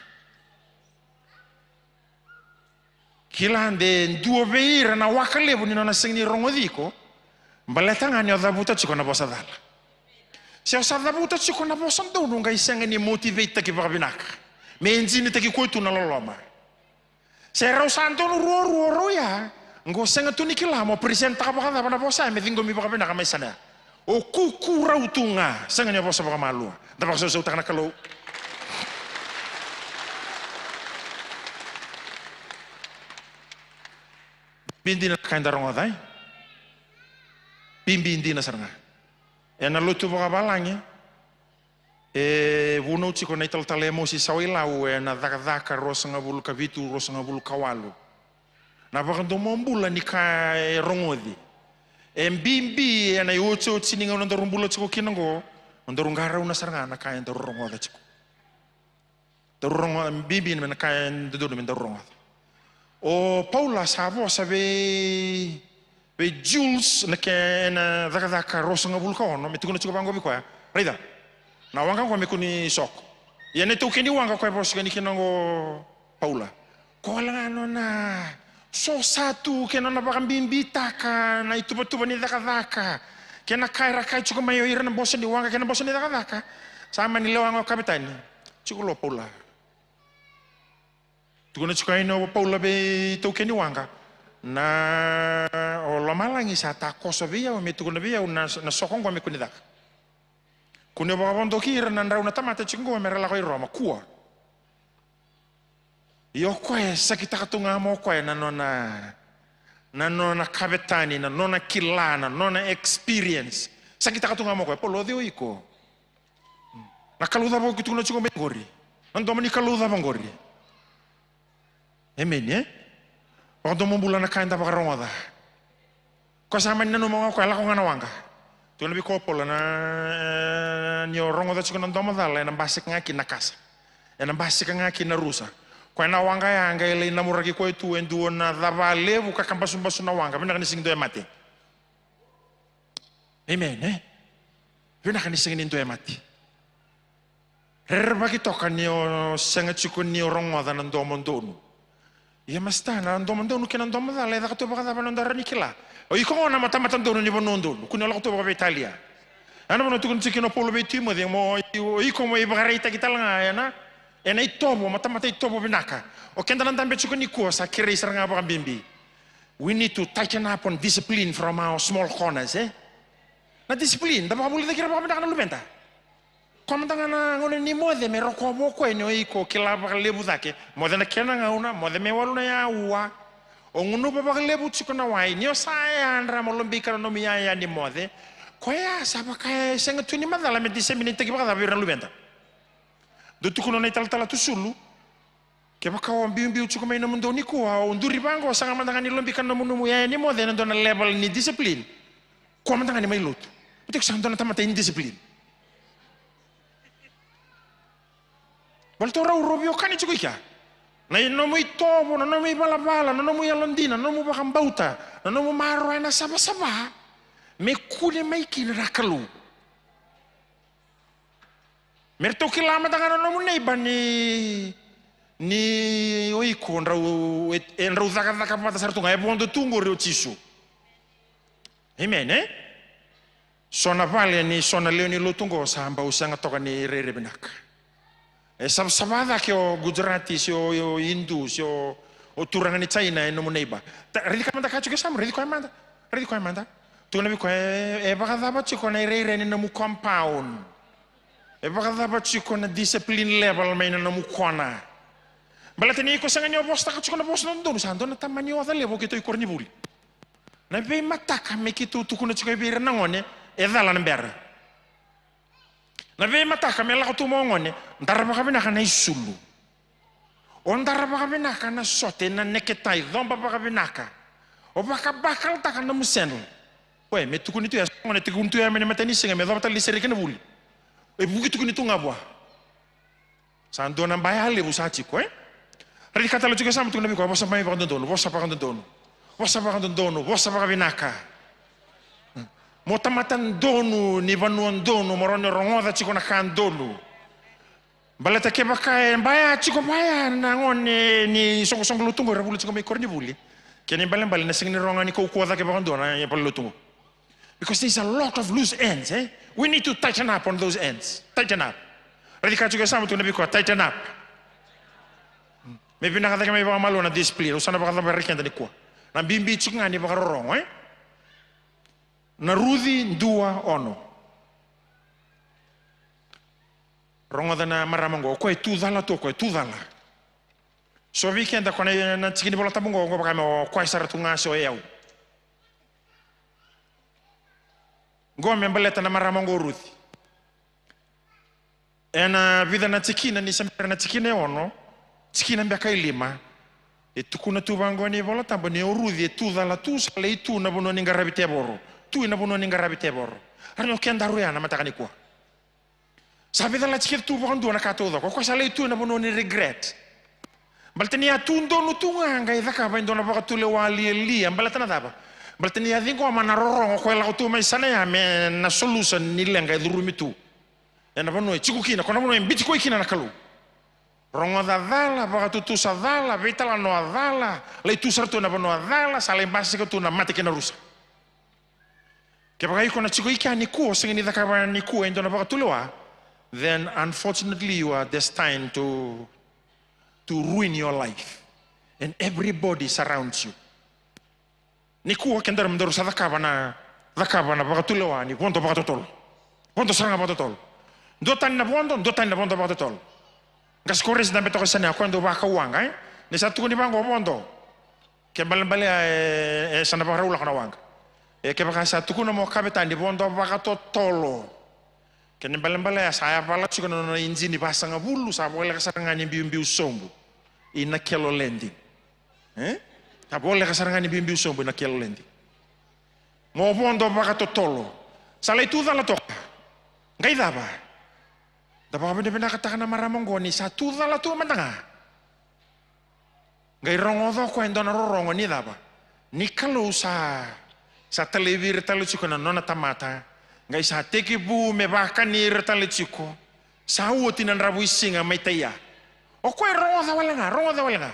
Kilan de duo beira na wakalibo ni na sing ni rongo di ko, baletangan niyo dabuta chiko na po sa dala. Siya sa dabuta chiko na po sa doon kay siyang ni motivate taki bakabinak. May enjini taki kuito na loloma. Saya rau santo no ruo ya. Ngo senga tu nikila mo presenta ka baka na bosa me vingo mi baka na kamay sana. O kuku rau tunga senga nya bosa baka malu. Dapat so utak na kalau. Bindi na kain darong adai. Bindi na saranga. Na lutu baka balangi. Vuno chiko na ital talemo si sawilau na daka rosa nga bulu kavitu rosa nga bulu kawalu na baka domombula ni ka rongodi mbimbi na yocho chininga na dorumbula chiko kinango ndorungara una saranga na kaya dorongoda chiko dorongo mbimbi na kaya dodo men dorongoda o Paula sabo sabe be Jules na ka na daka rosa nga bulu kawono metuko na chiko bango bikwa raida na wanga kwa mikuni sok. Ya neto kini wanga kwa bos kani kinango Paula. Ko lang ano na so satu kena na bakang bimbita ka na ituba ni daka. Kena kaira kai chuko mayo ira na bosa ni wanga kena bosa ni daka. Sama ni lewanga kapitani. Chuko lo Paula. Tukuna chuko ino Paula be to kini wanga. Na o lamalangi sa ta koso via o metukuna via na sokong kwa mikuni daka. Kuno baka bondo kira nan raw na tamate chingo merala ko Roma kuwa. Yo kwe sakita katunga mo kwe nanona kabetani nanona kilana nanona experience. Sakita katunga mo kwe polo dio iko. Nakaluda bo kitu na chingo mengori. Ando mani kaluda bangori. Amen Waktu mo bulan na kain ta baka Roma da. Kasama ni nanu mo kwe la ko ngana wanga. Tu lebih kopol na ni orang ada cukup nonton modal, na basik ngaki na kasa, na basik ngaki na rusa. Kau na wanga ya anggai lain na muraki kau itu endu na dabale buka kampas na wanga, benar kan sing doa mati. Amen benar kan sing doa mati. Bagi tokan ni sangat cukup ni orang ada nonton mondonu. Ya mesti na nonton mondonu kena nonton modal, dah kau tu bakal apa nonton nikila. O iko na mata dono ni bonondo kuno la to ba Italia ana bono tukun cikino polo be timo de mo iko mo ibagarita kita langa yana ena itobo mata itobo binaka o kenda nan tambe cikoni ko sa kire saranga ba bimbi we need to tighten up on discipline from our small corners na discipline da ba buli da kira ba binaka na lubenta komandanga na ngone ni mode me roko mo ko eno iko kila ba lebu dake mode na kena ngauna mode me walu na ya uwa o ngunu baba lebu chiko na wai nio saya andra molombi kana no miya ni mode ko ya saba kai senga tuni madala me diseminate ki baka bira lubenta do tukuno na ital tu sulu Ke baka biu cukup main namun doni ku unduri bangko sangat mantangan ni lembikan namun ya ni mo then dona level ni disiplin. Ku mantangan ni mai lut. Itu sangat dona tamata ini disiplin. Baltora urobio kan itu kya. Na nomu itobo, na nomu balabala, na nomu yalondina, na nomu bakambauta, na nomu maro na saba. Me kule mai kin rakalu. Merto kilama tangan na nomu neiba ni oiko enrau zaka pata sartunga e bondo tungo rio tisu. Amen Sona vale ni sona leo ni lotungo samba usanga toka ni rere benaka. Sabada ke o Gujarati si o Hindu si o turanga ni China e nomu neiba. Redi ka manda kachu ke sam redi ko manda. Tu nabi ko e baka daba chiko na rere ni nomu compound. E baka daba chiko na discipline level mai na nomu kona. Balatani ko sanga ni o bosta ka chiko na bosta ndo sando na tamani o dale bo kito i korni buli. Na be mataka me kito tu kuna chiko be na ngone e dala na ber. Na ve mataka me la tu mongone ndara baka bina kana isulu. Ondara baka bina kana sote na neketai domba baka bina ka. O baka bakal ta kana museno. We me tu kunitu ya ngone tu kunitu ya me matani singa me domba tali serikana buli. E buki tu kunitu ngabwa. Sando na mbaya hale busachi ko Redi kata lo juga sama tu nabi ko bosa mai baka dono, bosa baka dono. Bosa baka bina ka. Motamatan donu ni vanuan donu moronyo rongoda chiko na kan donu. Balata ke baka baya chiko baya na ngone ni songo lutungo rabulu chiko mai korni buli. Kene balen na singni ronga ni ko kuada ke baka dona ya pal lutungo. Because there's a lot of loose ends, We need to tighten up on those ends. Tighten up. Redi ka juga sama tu nabi ko tighten up. Me pinakata ke mai baka malo na display, usana baka ta berikenda ni ko. Na bimbi chiko ngani baka rongo, Na Rudi 2:1. Rongoda na maramango ko tu dala. So weekend ko na chikini bola tabungo ko baka mo ko sara tunga so eu. Go me baleta na maramango Rudi. Ena vida na chikina ni sembra na chikine ono. Chikina mbaka ilima. E tukuna tu bango ni bola tabani Rudi tu dala tu sale tu na bono ni ngarabite boro. Tu ina bono ninga rabi tebor. Arno kenda ruya na matakani kwa. Sabi dala chikir tu bondo na katodo. Ko sale tu na bono ni regret. Baltania tu ndonu tunga ngai daka ba ndona baka tu le wali li ambalatana daba. Baltania dingo mana rorongo ko la tu mai sana ya me na solution ni lenga durumi tu. Ena bono chiku kina kona bono mbiti ko kina na kalu. Rongo da dala baka tu sa dala vitala no dala. Le tu sarto na bono dala sale basi ko tu na mate kina rusa. Kaya kung natsikoy ni ku, sing ni dakaban ni ku, endo na baka tuloa, then unfortunately you are destined to ruin your life, and everybody surrounds you. Ni ku kenda ramdaro sa dakaban na baka tuloa ni ponto baka totol, ponto sarang baka totol, dotan na ponto baka totol. Gas kores na beto kasi na kwando baka wang, ni sa tukuni bango ponto, kaya balambali sana baka raula ka na wang. Ke baka sa tukuna mo kabetan di bondo baka totolo. Kene balembala ya saya pala chiko no injini basa ngabulu sa boleh kasarangani biu sombu. Ina kelo landing. Ta boleh kasarangani biu sombu na kelo landing. Mo bondo baka totolo. Sala itu dala toka. Ngai daba. Daba bende benda katakan maramong goni satu dala tu matanga. Ngai rongodo ko endona rorongo ni daba. Ni kalau sa televir talo chiko na nona tamata ngai sa teki bu me baka ni talo chiko sa uoti na rabu isinga mai taya o ko rongo da wala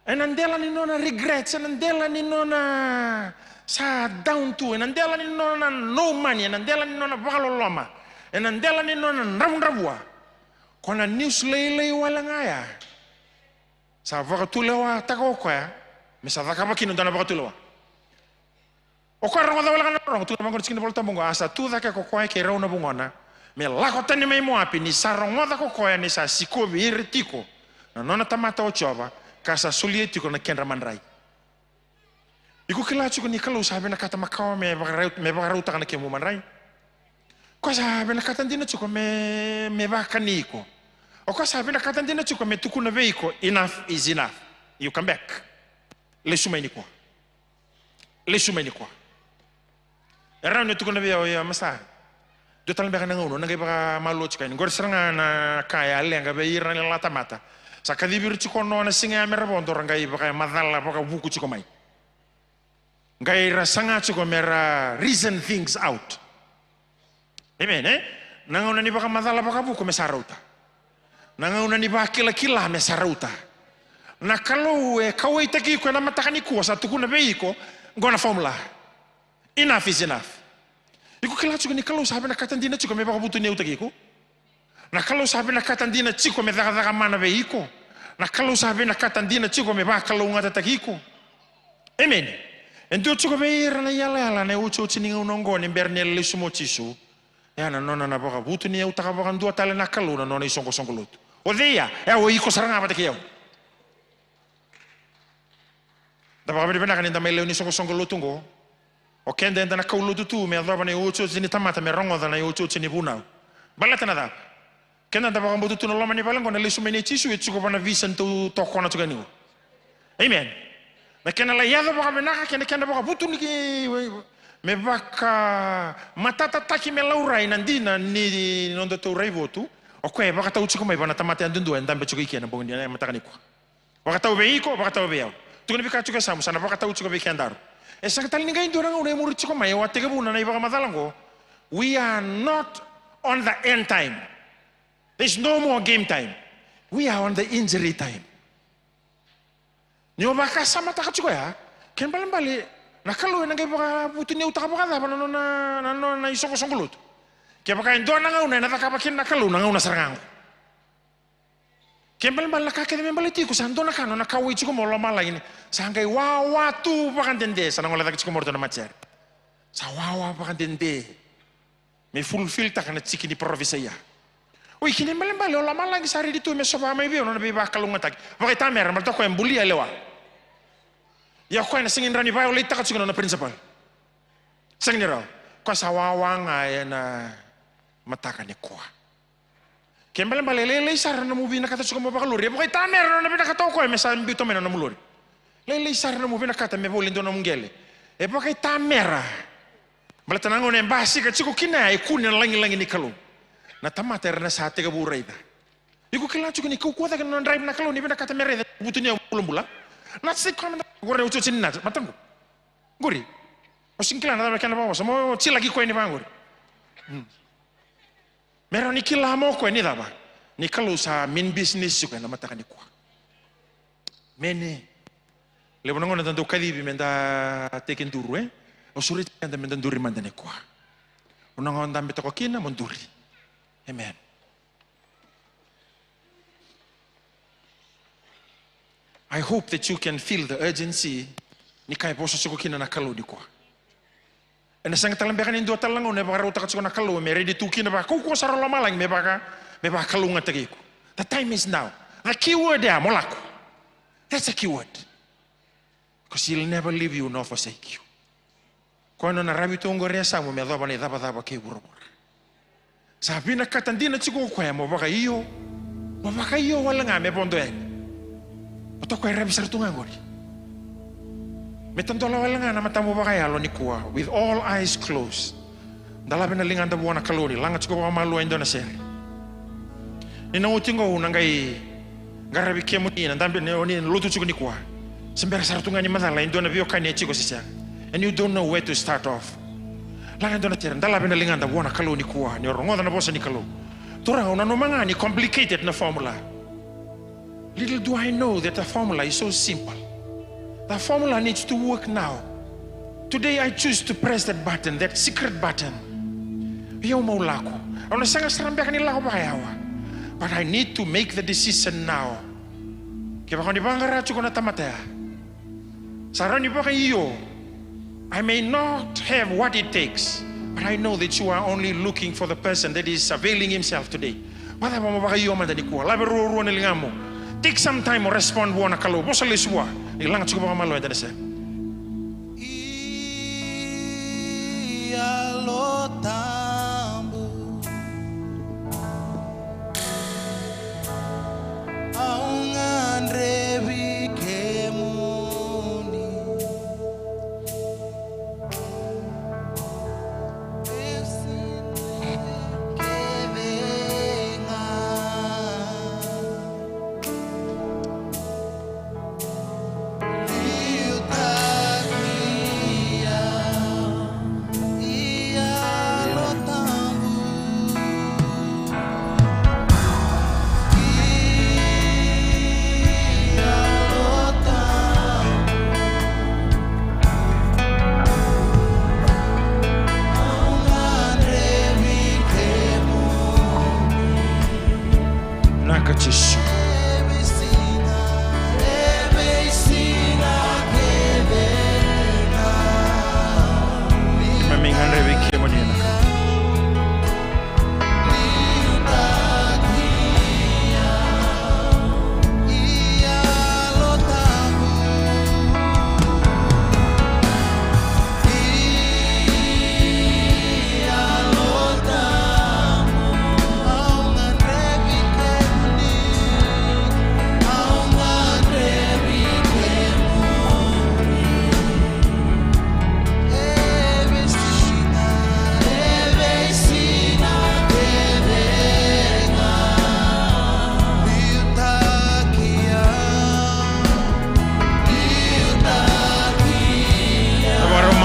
enandela ni nona regrets enandela ni nona sa down to enandela ni nona no money enandela ni nona bakaloloma enandela ni nona rabua kona news lele wala ngaya sa vakatulewa tako ko ya misa vakabakino dana vakatulewa. O ko rongo da wala rongo tu mango chikini bolta bungo asa tu da ka ko ke rauna bungona me la ko tani mai mo api ni sa rongo da ko ni sa siko virtiko na nona tamata o chova ka sa solietiko na kenra manrai iku kila chuko ni kalau sabe na kata makao me ba rauta kana kemu manrai ko sabe na kata ndina chuko me ba kaniko Oka sabi na katandina chuko me tukuna veiko, enough is enough. You come back. Lesuma inikwa. Lesuma inikwa. Era ne tukuna veo ya masa. Do talang beka nanguno, nangay baka malo chika. Ngor seranga na kaya lenga be ira ni lata mata. Sa kadibir chiko no na singa merabondo nangay baka madala baka buku chiko mai. Ngai rasanga chiko mera reason things out. Amen eh? Nangauna ni baka madala baka buku mesarauta. Nangauna ni baka kila mesarauta. Na kalau kau itaki ko na matakani ko sa tukuna beiko ngona formula. Enough is enough. Iku kila chuko ni kalau sabi na katandina chuko me baka butu ni utaki ko. Na kalau sabi na katandina chuko me daga mana beiko. Na kalau sabi na katandina chuko me baka kalau ngata takiko. Amen. Endo chuko beira na yala na ucho chininga unongo ni bernel le sumo chisu. Ya na nona na baka butu ni utaka baka ndua tale na kalau na nona isongo songo lutu. Odeia, o iko saranga bataki yau. Da baka beri benakan inda mai leo ni songo lutu ngo. O kende inda na kaulu tu me adaba na ucho chini tamata me rongo da na ucho chini bunau. Balata na da. Kenda da baka butu tu no loma ni balango na le sumo ni chisu chuko bana vision tu toko na chuka niu. Amen. Na kena la yada baka benaka kena baka butu ni me baka matata taki me laurai nandina ni nondo tu raivotu. Oke, baka tau chuko mai bana tamate andundu ndambe chuko ikiana bongi na matakani kwa. Baka tau beiko, baka tau beyau. Tukuni bika chuko samu sana baka tau chuko bekiandaru. Esa katali ninga induranga une muri chuko mai wa tege buna na ibaka madalango. We are not on the end time. There's no more game time. We are on the injury time. Nyo baka sama taka chuko ya. Ken balambali na kalau nanga baka butu ni utaka baka da bana na isoko songolut. Kaya baka endo nanga una na takabakin na kalau nanga una sarang. Kaya balambali na kakede membaliti ko sa ando na kano na kawi chiko mo lama lagi ni. Sa hanggai wawa tu baka dende sa nang wala chiko mo na matcher. Sa wawa baka dende. Me fulfill ta kana chiki ni provisaya. Oi kini balambali o lama lagi sari ditu me soba mai bio na be baka lungatak. Baka tamer mal to ko embulia lewa. Ya ko na singin rani violate ta chiko na principal. Singin raw. Ko sa wawa nga na mataka ni kwa. Kembali lele sar na movie na kata suka mo bakaluri. Mo kay tamer na pinakato ko me sa mbito me na muluri. Lele sar na movie na kata me bolindo na mungele. E pa kay tamera. Balata nangon en basi ka chiko kina e kunya langi ni kalu. Na tamater na sa te ka buray da. Iku kila chiko ni ku kwata ka non drive na kalu ni pinakata mere buto niya bulambula. Na sa ko na gore ucho chinna matango. Guri. O singkila na kena bawa samo chilagi ko ni bangor. Meron ni kila mo ko ni daba. Ni kalau sa min business ko na mataka ni kwa. Mene. Le bonango na tanto kadibi menda teken duru O suri tanda menda duri manda ni kwa. Unango ndambe to ko kina monduri. Amen. I hope that you can feel the urgency ni kai poso siko kina na kalau di kwa. Ena sang talang beka ni dua talang ne baka rauta katsuko na kalau me ready to kina baka ko saro lama lang me baka kalau ngatagiku. The time is now. The key word there molaku. That's a key word. Because he'll never leave you nor forsake you. Kono na rabi tongo resa mo me daba ni daba ke burubura. Sabi na katandina chiko ko mo baka iyo wala nga me pondo Oto ko rabi sartunga ngori. Metantola wala nga na matamu ba kaya ni kuwa with all eyes closed. Dalabi na lingan da buwana kalori langat ko ba malu endo na ser. Ni utingo nangai garabi kemu ni ndambe ni lutu chuko ni kuwa. Sembera sartunga ni madala endo na bio kani chiko sisa. And you don't know where to start off. Langan do na ter dalabi na lingan da buwana kalori ni kuwa ni rongoda na bosa ni kalo. Tora una no manga ni complicated na formula. Little do I know that the formula is so simple. The formula needs to work now. Today I choose to press that button, that secret button. Yo maulako. Ono sanga sarambe kanila ko bakayawa. But I need to make the decision now. Kaya kung di bangara chuko na tamataya. Sarani baka iyo. I may not have what it takes, but I know that you are only looking for the person that is availing himself today. Wala mo baka iyo man dani ko. Labi ro ni lingamo. Take some time to respond buona kalau. Bosa lesua. Ilang chuko baka malo eda sa.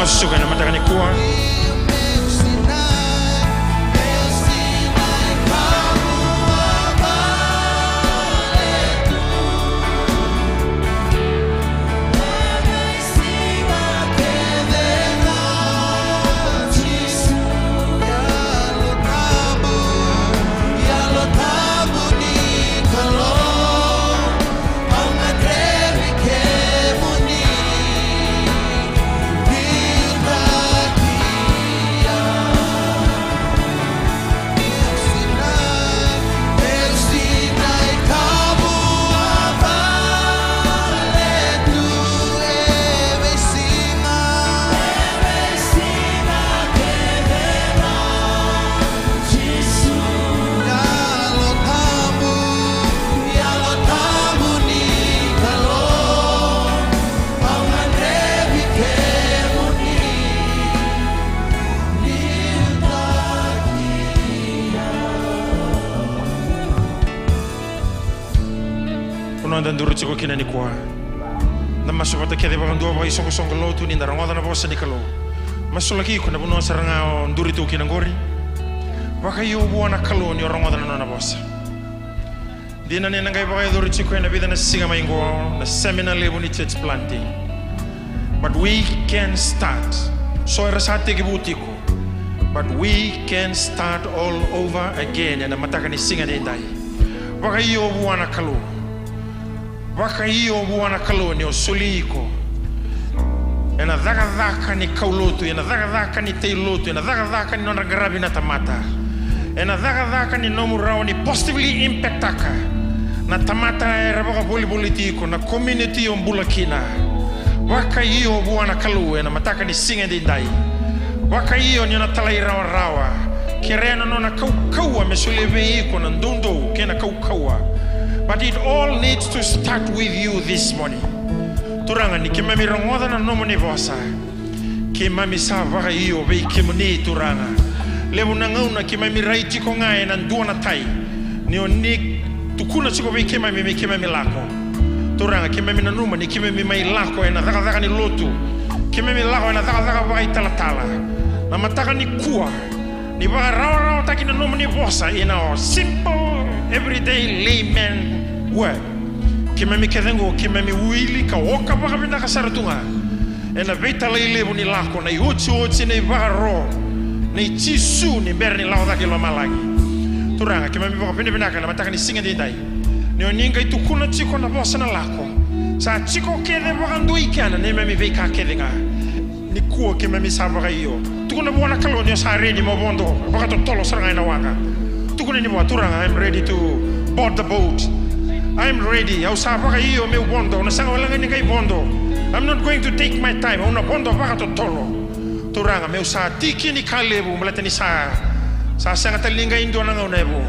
mosuka na mataka ni kuwa. Dan duru ciko kina ni kuah. Nama supata kede bagan dua bagai song lo tu ni darang wadah na bosa ni kalau. Masuk lagi kuna bunuh sarangau duri tu kina gori. Bagai yo buana kalau ni orang wadah na bosa. Dia nani nangai bagai duru ciko na bida na singa maingo na seminar level ni church planting. But we can start. So rasate kibutiko. But we can start all over again. Na matakan ni singa ni dai. Bagai yo buana kalau. Waka hiyo buana kaloni o suliko. Ena dhaka ni kaulotu, ena dhaka ni teilotu, ena dhaka ni nonagarabi na tamata. Ena dhaka ni nomurao ni positively impactaka. Na tamata era baka boli tiko na community o mbulakina. Waka hiyo buana kalu, ena mataka ni singa dindai. Waka hiyo ni natalai rawa. Kirena nona kaukaua mesuleve iko na ndondo kena kaukaua. But it all needs to start with you this morning. Turanga ni kimami rongoda na nomo ni vosa. Kimami sava hiyo be kimuni turanga. Lebu nangauna kimami raiti ko ngai na ndua na tai. Ni oni tukuna chiko be kimami lako. Turanga kimami na numa ni kimami mai lako na dhaka ni lotu. Kimami lako na dhaka vai talatala. Na mataka ni kuwa. Ni ba rawa taki na nomo ni vosa in our simple everyday layman word. Kimami kedengo kimami wili ka woka baka binda kasaratunga. Ena beta leile ni lako na iuchi ni varo. Ni chisu ni berni lao daki lo malagi. Turanga kimami baka binda kana mataka ni singa dindai. Ni oninga itukuna chiko na bosa na lako. Sa chiko kede baka ndui kana ni mami veka kedenga. Ni kuwa kimami sabaka iyo. Tukuna buona kalonyo sa redi mobondo. Baka to tolo saranga ina waka. Tukuna ni buat turanga. I'm ready to board the boat. I'm ready. Au sabaka iyo me bondo. Na sanga wala ni kai bondo. I'm not going to take my time. Una bondo baka to tolo. Turanga me usa tiki ni kalebu malata ni sa sanga talinga indo na ngaunebo.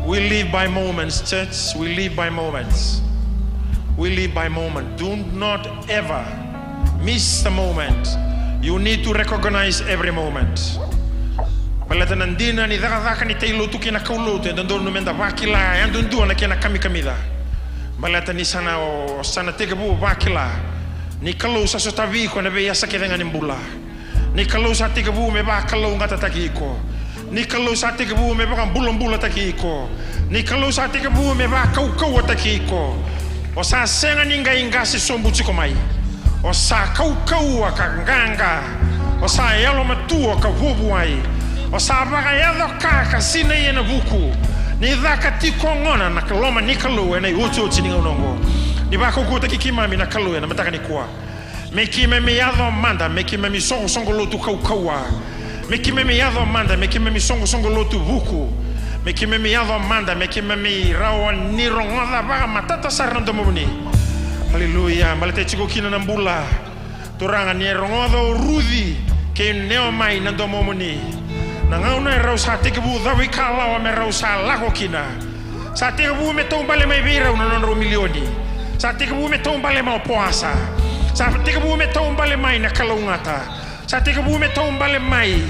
We live by moments, church. We live by moments. We live by moments. Do not ever miss the moment. You need to recognize every moment. Balata nandina ni dhaka ni teilotu kina kaulotu ndondoro numenda wakila yandundua na kina kamida. Balata ni sana tegebu wakila. Ni kalau sa sotavi ko na be yasa kedenga ni mbula. Ni kalau sa tegebu me ba kalau ngata takiko. Ni kalau sa tegebu me ba mbula takiko. Ni kalau sa tegebu me ba kau takiko. O sa senga ninga ingasi sombu chiko mai. O sa kau akanganga. O sa yalo matua ka vubuai. O sa baka yalo ka sine yena buku. Ni dhaka tiko ngona na kaloma ni kalu na uchi ni ngongo. Ni baka kuta kikimami na kalu na mataka ni kuwa. Mekime me yalo manda, mekime mi songo lotu kaukawa. Mekime me yalo manda, mekime mi songo lotu buku. Mekime me yalo manda, mekime mi rawa ni rongoda baka matata sarando mumuni. Haleluya, malate chiko kina nambula. Turanga ni rongodo rudi ke neo mai nando momoni. Na ngauna rau sa tekebu dawi kala wa me rau sa lako kina. Sa tekebu me tombale mai vira una non milioni. Sa tekebu me tombale mau puasa. Sa tekebu me tombale mai na kalungata. Sa tekebu me tombale mai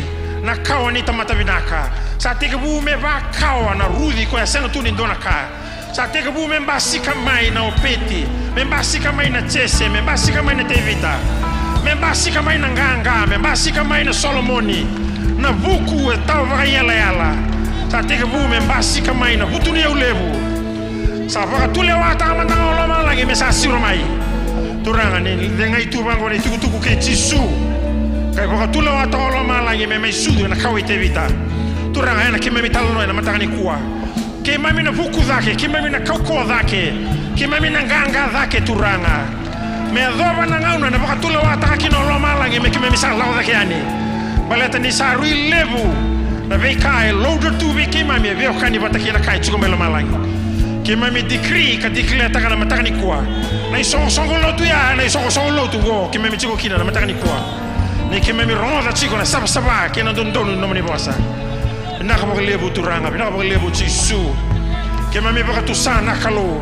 na kawa ni tamata vinaka. Sa tekebu me va kawa na rudi ko ya sena tu ni donaka. Sa tekebu membasika mai na opeti, membasika mai na chese, membasika mai na tevita. membasi kamay na nganga, membasi kamay na Solomoni, na vuku e tau yala. Sa tiga bu membasi kamay na hutuni ya ulevu. Sa pakatule wata matang oloma lagi mesasi romai. Turangan ni dengai tu bangko ni tuku ke Jisu. Kaya pakatule wata oloma lagi memesudu na kawite vita. Turangan na kime mitalo na matang ni kuwa. Kima mina vuku dhake, kima mina kauko dhake, kima mina nganga dhake turanga. Me adhoba na ngauna na pakatule wata kakino oloma lagi me kime misala dhake yani. Baleta ni sarui levu. Na vei kai loader tu vi kima mi veo kani bataki na kai chuko melo malangi. Kima mi decree ka declare taka na mataka ni kuwa. Na isongo lotu ya na isongo lotu go kima mi chuko kina na mataka ni kuwa. Ni kima mi ronga chiko na saba kina dondonu no mani bosa. Na ka lebu turanga, na ka lebu Jisu. Kima mi baka tu sana kalo.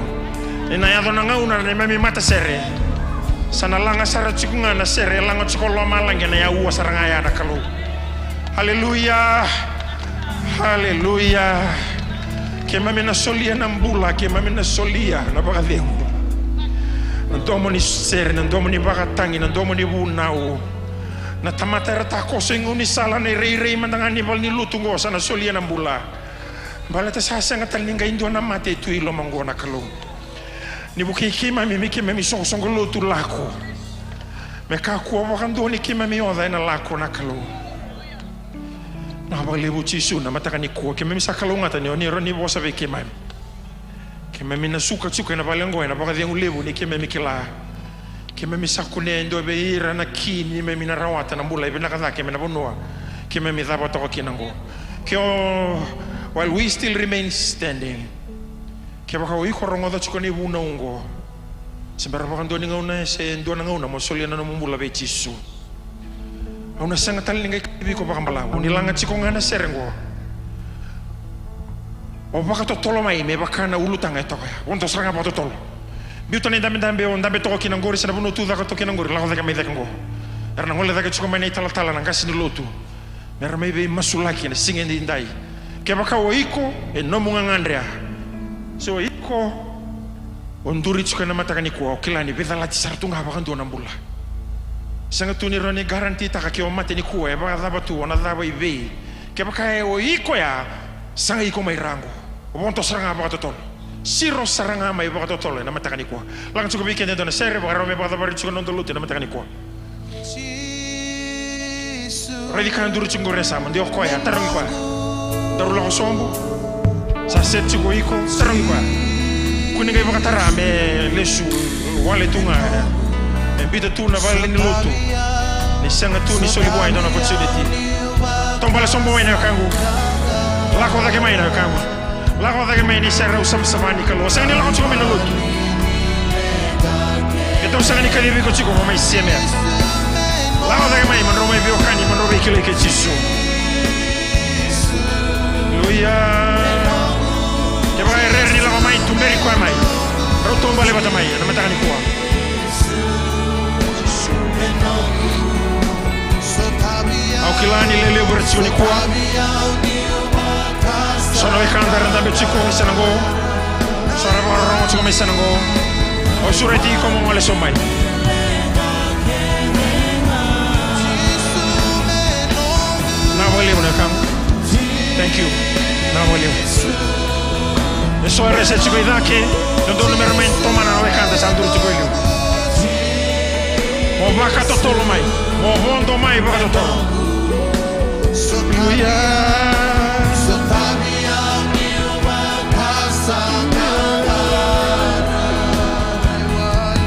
Ina ya dona ngauna na mami mata sere. Sana langa sara chikunga na sere langa chiko lo malangi na ya uwa saranga ya na kalo. Haleluya. Haleluya. Kema mina solia na mbula, kema mina solia na baka Deus. Nandomo ni sere, nandomo ni baka tangi, nandomo ni bunau. Na tamata rata koso inguni sala na rei mandangani bal ni lutungo sana solia na mbula. Bala ta sasa ngatal ninga indo na mate tu ilo mangona kalung. Ni buki kima mi kima mi songo lutu lako. Meka kuwa wakandoni kima mi oda na lako na kalung. Na lebu Jisu na mataka ni kuwa kema misa kalungata ni oni roni bosa ve kema mina suka na balengo na baka dengu lebu ni kema mikila kema misa kune ndo be ira na kini me mina rawata na mbula ibena kaza kema na bonua kema mi dhaba to kinango kyo while we still remain standing kema ka wi korongo da chukoni buna ungo sembara baka ndoni ngauna se ndona ngauna mosolia na mbula ve Jisu. Una sanga tali ngai biko baka mbala unilanga chiko ngana serengo o baka to tolo mai me baka na ulutanga to ya wonto sanga baka to tolo biutani ndambe ndambe to kina ngori sana bunu tu daka to kina ngori la ka mai daka ngo erna ngole daka chiko mai tala nanga sini lotu mer mai be masulaki na singendi ndai ke baka o iko e no munga andrea so iko onduri chiko na mataka ni ko kilani bedala tsartunga baka ndo na mbula. Sanga tuni roni garanti taka ke o mate ni kuwa e baka dhaba tu ona dhaba ibe ke baka e o iko ya sanga iko mai rango o bonto saranga baka totolo siro saranga mai baka totolo na mataka ni kuwa langa chuko weekend dona sere baka rome baka dhaba chuko nondo luti na mataka ni kuwa redi kana duru chungo resa mandi o koya tarangi kwa daru lako sombo sa set chuko iko tarangi kwa kuninga baka tarame lesu wale tunga bida tu na vale ni lutu ni sanga tu ni soli boy dona opportunity tombala sombo mai na kangu lako dake mai na kangu lako dake mai ni sera usam samani kalo sanga ni lako chiko mai na lutu então sanga ni kalibi ko chiko mai seme lako dake mai man romai bio kani man robai kile ke Jisu. Haleluya. Ke ba error ni lako mai tu meri kwa mai rotombale bata mai na mataka ni kwa au kilani lele berazioni qua sono le candere da beccico mi sanango sono vorrò ci come sanango o sureti come le sommai na volevo ne cam thank you na volevo e so rese ci coi dake non do numeramente ma na canta santo ci coi o baka totolo mai o hondo mai baka totolo. Haleluya.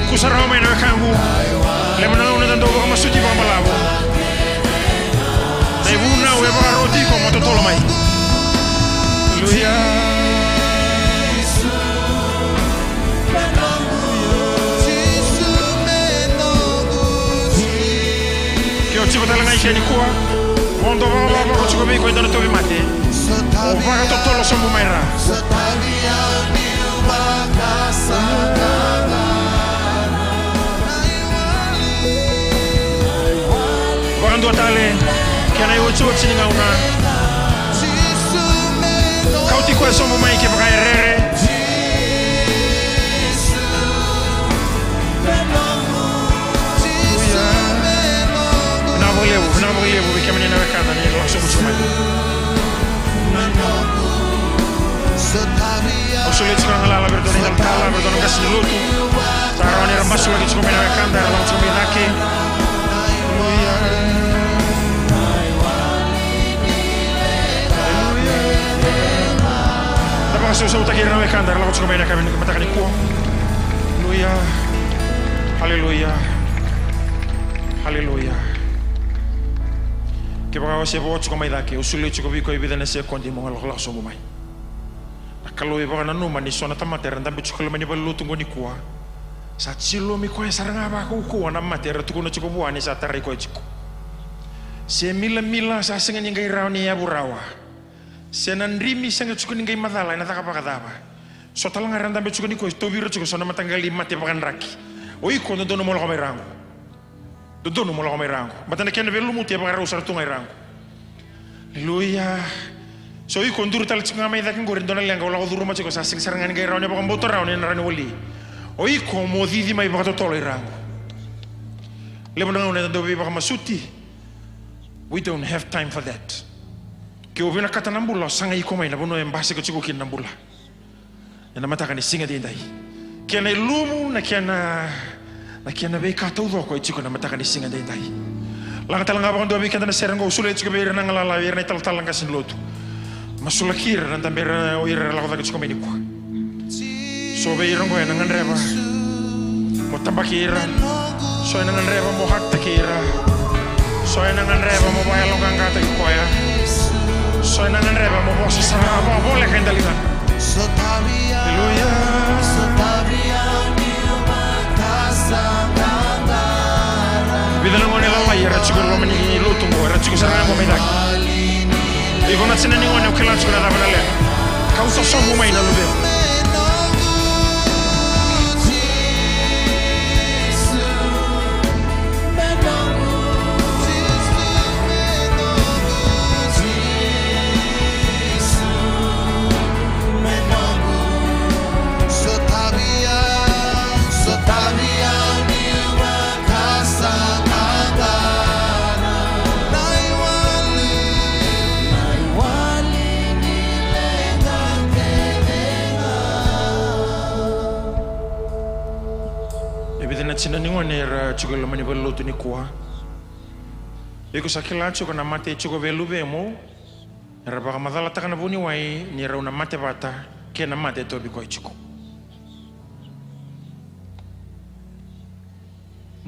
Kusara mai na kangu le mana una dando baka masuti baka malabo dai buna we baka roti ko mo totolo mai. Haleluya. Chico dalla ngai ni kwa mondo va ko chico mi ko dona to mate o va to tolo sombo maira quando tale che nei uccio ci ngauna kauti ko sombo mai che baka errere Haleluya, bu kami ni nawe kanda ni langsung cuma. Usulit sekarang lala berdoni dalam kala berdoni kasih lutu. Taruh ni rembas lagi cukup nawe kanda langsung binaki. Haleluya. Dapat kasih utak kira nawe kanda langsung cukup binaki kami matakan ikuah. Haleluya. Haleluya. Haleluya. Kebakawa siya po cukup may daki. Usulit cukup iko ibida na siya kondi mo ngalak langsung umay. Kalau ibu kan anu manis sona tamater dan bicu kalau mani balu tunggu ni kuah. Saat silo mi kuah sarang apa aku kuah nama mater tu kuno cukup buani saat tarik kuah cukup. Saya mila saya sengaja ngai raw ni abu rawa. Saya nandrimi sengaja cukup ngai madala ina tak apa kata apa. So talang ngaran dan bicu ni kuah tu biru cukup sona matanggal lima tiap pakan raki. Oi kono dono molo kami rangu. Dono molo kami rangu. Batana kena belu muti apa karusar tu ngai rangu. Haleluya. So I kondur tal cunga mai dakin gorin donal yang kalau duru macam kau sasing sarangan gaya raunnya bakal motor raunnya narani wali. Oi komo di mai bakal tolong rangu. Lepas dengan dobi bakal masuti. We don't have time for that. Kau bina kata nambula sangai komai na bono yang bahasa kau cukukin nambula. Yang nama takkan disingat indai. Kiana lumu na kiana be kata udo kau cukup nama takkan disingat indai. Langat talang abang dobi kata na serang kau sulit cukup beri nang lala beri tal talang kasin lotu. Masulakir dan tambah oir lakukan cukup ini kuah. So beirang kau yang nangan reba, mau tambah kira, so yang nangan reba mau hak takira, so yang nangan reba mau bayar longgang kata kuah ya, so yang nangan reba mau bawa sesama apa boleh kendalikan. Haleluya. Bila nangon elawai racukur lo menyanyi lo tunggu racukur sarang mau medak. Iko na sina ningon yung kilan suka na dapat alek. Kau sosok umay na lube. Sina ningon era cukup lemani balu tu ni kuah. Iko sakilan cukup nama mati cukup belu bemo. Era baka madala takkan buni wai ni era una mati bata ke nama mati tu bikoi cukup.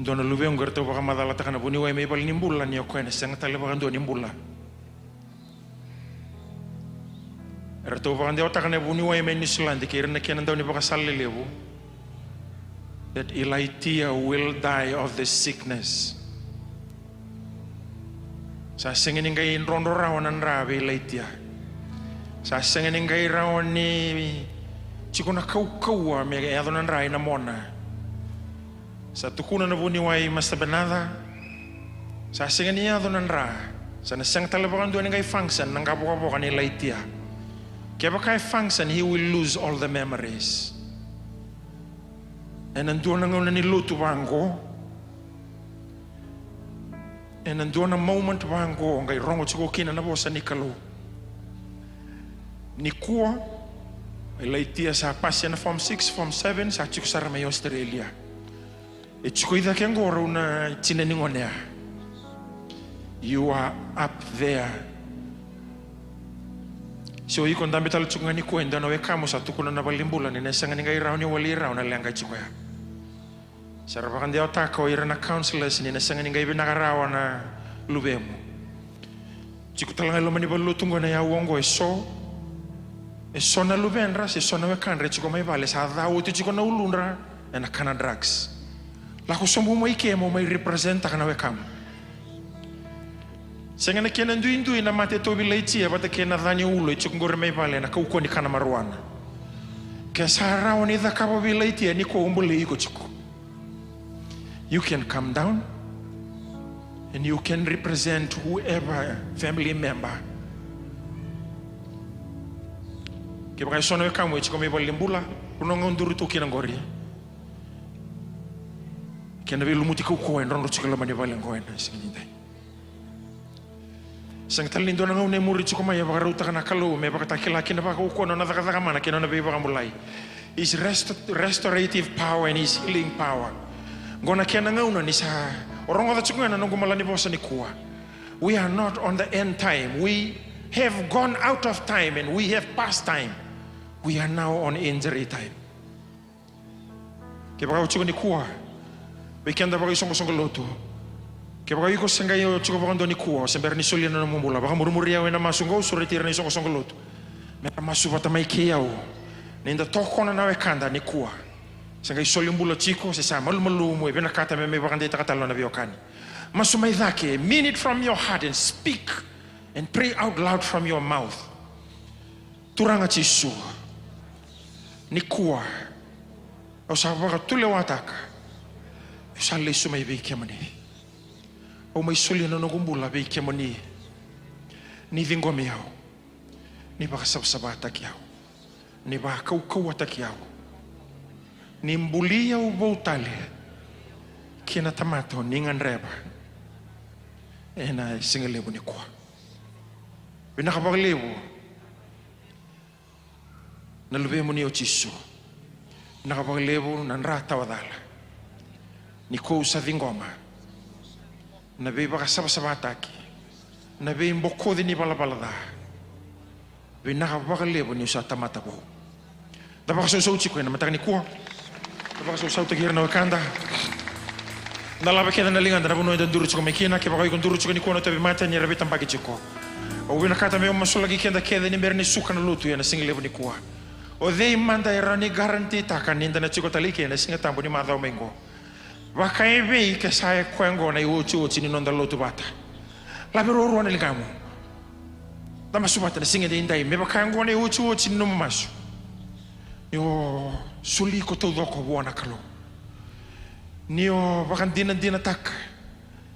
Dona lube unggar tu baka madala takkan buni wai mebal nimbula ni okoi na sangat tali baka dua nimbula. Era tu baka dia takkan buni wai me Nisland dikira na kian dau ni baka salli lebu. That Elijah will die of the sickness. Sa singin ngay rondo rawan ang rabi Elijah. Sa singin ngay rawan ni chiko na kau may ayado ng ray na mona. Sa tukuna na buni way mas tabanada. Sa singin niya ayado ng ra. Sa nasang talabakan doon ngay function ng kabukabukan ni Elijah. Kaya ba kaya function he will lose all the memories. En nandoon na niluto bangko. En nandoon na moment bangko ngay rongo chuko kina na bosa ni kalo. Ni kuwa Elijah sa pasya na form 6, form 7 sa chuko sa ramay Australia. E chuko ida kaya ngoro na chinaningon niya. You are up there. So ikon dami talo chuko nga ni kuwenda na wekamo sa tukunan na balimbulan ni nasa nga ngay raw niya wali raw na lang kay chuko ya. Sarapakan dia otak kau ira na counselors ni nasa nga ngay binakarawa na lubemo. Chiko talaga lo manibalu tunggu na ya wongo eso na lubenra eso na wekanre chiko may vale sa dawo ti chiko na ulunra na kana drugs. Lako sombo mo ikemo may representa kana wekam. Senga na kena ndu na mate to bilaitia bata kena dhani ulo chiko ngore may vale na kauko ni kana marwana. Kaya sa rawa ni dha kabo bilaitia ni ko umbole iko chiko. You can come down and you can represent whoever family member. Kaya kaya sono kamu ichiko may balimbula unong nduru tu kinangori. Kaya nabi lumuti ko en rondo chiko lamani balengkoen sigindai. Sang talindo na ngaune muri chiko maya bakaruta kana kalu me bakatakila kina baka ukono na takataka mana kina na baka mulai. His restorative power and his healing power. Gona kena ngauna ni sa orang ota chiko na nungumala ni bosa ni kuwa. We are not on the end time. We have gone out of time and we have past time. We are now on injury time. Ke baka chiko ni kuwa. Weekend baka isongo loto. Ke baka iko sengayo chiko baka ndoni kuwa sember ni solia na mumula baka murumuri yawe na masungo suretira ni songo loto. Mera masubata maiki yao. Ninda toko na nawe kanda ni kuwa. Sengai solia mbula chiko sesa malu mwe bena kata me baka ndeta kata lona biokani. Masumai dhake, mean it from your heart and speak and pray out loud from your mouth. Turanga chisu. Ni kuwa. O sa baka tule wataka. O sa lesu mai beke mani. O mai soli na nogumbula beke mani. Ni vingomi yao. Ni baka sabsabata kiao. Ni baka ukawata kiao. Ni mbulia ubautale. Kina tamato ningan reba. Ena singalebu ni kwa. Binakapagalebu. Nalube mo niyo chiso. Nakapagalebu nanrata wadala. Ni ko sa vingoma. Nabe baka sabasabataki. Nabe mboko di ni balabalada. Binakapagalebu niyo sa tamata po. Dabaka sa usaw chiko na mataka ni kuwa. Dabaka sa usaw tagir na wakanda. Nalaba keda nalingan na puno dan duru chiko mekina ke baka ikon duru chiko ni kono tabi mata ni rabi tambaki chiko. O wina kata me masulagi kenda ni merni suka na lutu ya na singilebu ni kuwa. O dei manda irani garanti takan ninda na chiko talike na singa tambo ni madao mengo. Baka ebe ke saya kwengo na iuchu ni nonda lutu bata. Labi roro na ligamu. Dama subata na singa de indai me baka ngo na iuchu ni numasu. Yo suli ko todo ko buona kalo. Nio bakan dina tak.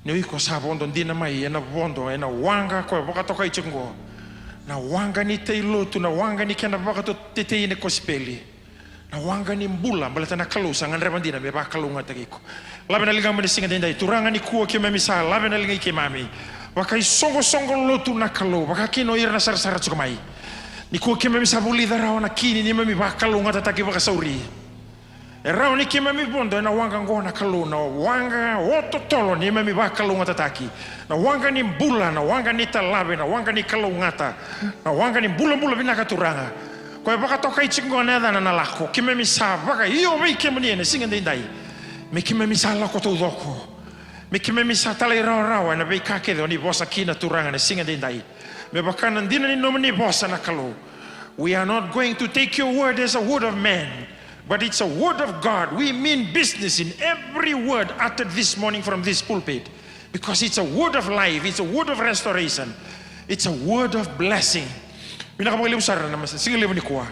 Nio iko sabondo dina mai ena bondo ena wanga ko baka toka ichengo. Na wanga ni teilotu na wanga ni kena baka to tetei ne kospeli. Na wanga ni mbula balata na kalusa ngan rebandina me baka kalunga tagiko. Labe na ligamba ni singa dendai turanga ni kuo ke memisa labe na lingai ke mami. Baka songo lotu na kalu baka kino irna sar chukumai. Ni kuo ke memisa buli dara na kini ni memi baka kalunga tataki baka sauri. Erau ni kima mi bondo na wanga ngona kalu na wanga oto tolo ni memi ba kalu ngata taki na wanga ni mbula na wanga ni talabe na wanga ni kalu ngata na wanga ni mbula bina katuranga ko baka toka ichingo na na lako kima mi sa baka iyo me kima ni ne singa ndai me kima mi sa lako to doko me kima mi sa tala rawa na be kake do ni bosa kina turanga na singa ndai me baka nandina ni nomni bosa na kalu. We are not going to take your word as a word of man, but it's a word of God. We mean business in every word uttered this morning from this pulpit, because it's a word of life, it's a word of restoration, it's a word of blessing. Pinakapagaliw sara naman sa sige lebo ni kuwa.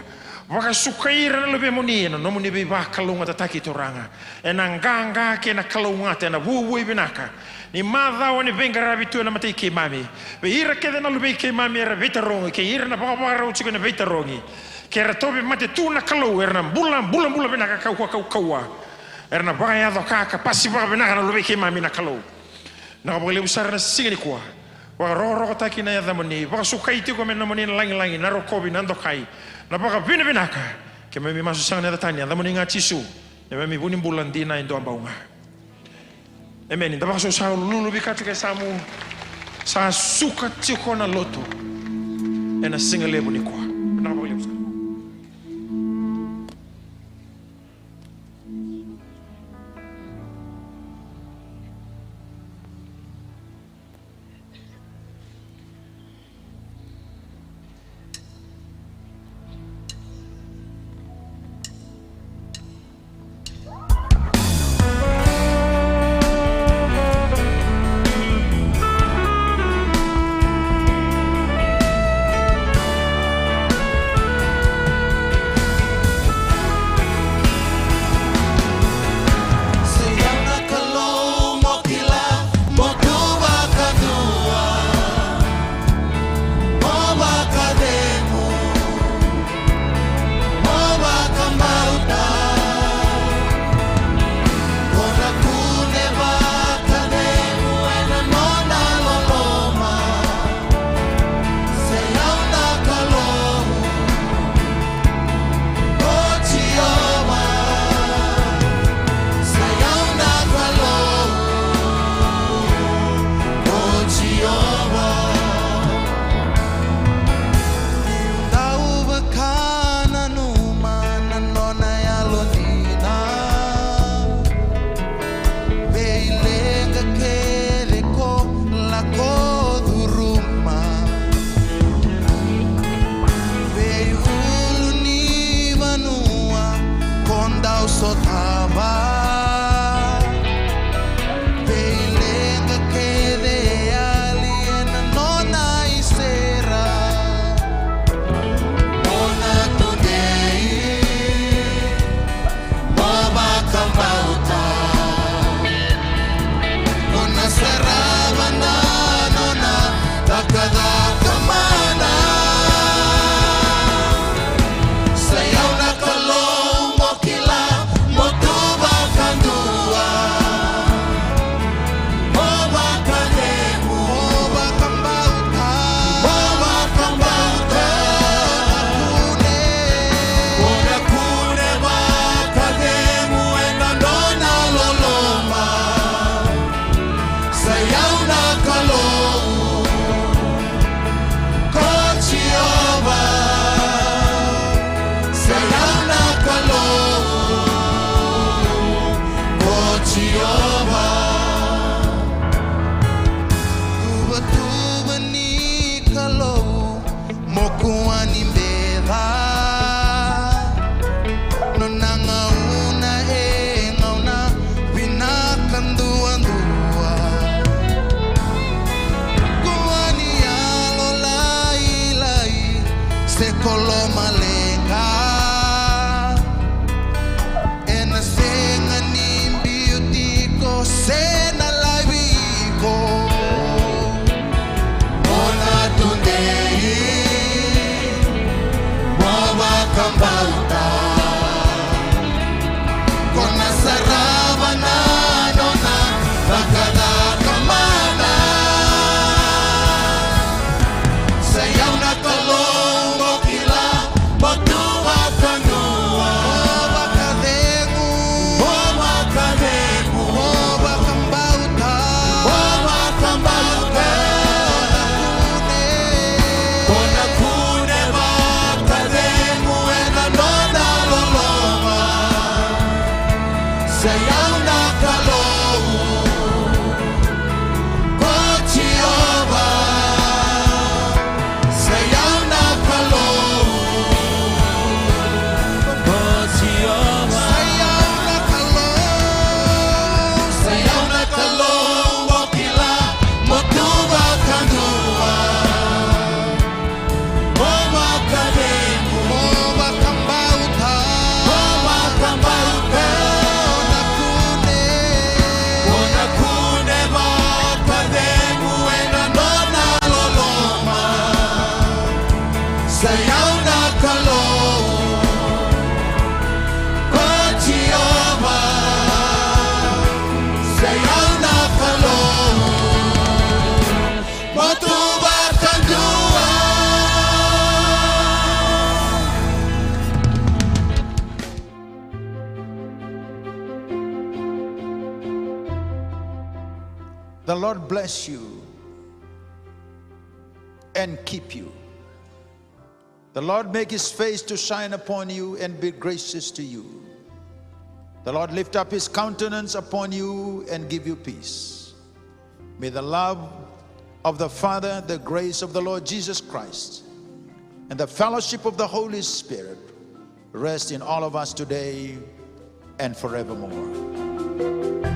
Baka sukaira na lebe mo niya no mo ni ba kalunga tataki toranga. Enanganga ke na kalunga te na bubuy binaka. Ni madha wani benga rabitu na matay ke mami. Be ira ke na lebe ke mami era betarongi ke ira na baka uchi na betarongi. Kera tobe mate tu na kalau erna bulan benaka kau erna baya do kaka pasi ba benaka na lebe ke mami na kalau na bole usar na signi kwa wa roro taki na yada moni ba sukai ti ko men moni langi na rokobi nando kai na baka benaka ke mami masu sang na tanya da moni ngachi su ne mami buni bulan dina indo ambaunga amen da baka so sa lulu bikati ke samu sa suka chiko na loto ena singale buni kwa na bole usar. sena laibiko Ona tunei Mova kambauta Kona sarava na nona Bakada kamana Sayaw na kalongo kila Batua kanua Mova kadengu Mova kademu Mova kambauta Mova kambauta Kona kune bakademu Ena nona loloma Sayaw na kalou Kochioba Sayaw na kalou Kochioba Sayaw na kalou Sayaw na kalou Wakila Motuba kanua Moma kademu Mova kambauta Moma kambauta Ona kune bakademu Ena nona loloma Sayaw na kalou Kochioba Sayaw na kalou Motuba kandua The Lord bless you and keep you. The Lord make his face to shine upon you and be gracious to you. The Lord lift up his countenance upon you and give you peace. May the love of the Father, the grace of the Lord Jesus Christ, and the fellowship of the Holy Spirit rest in all of us today and forevermore.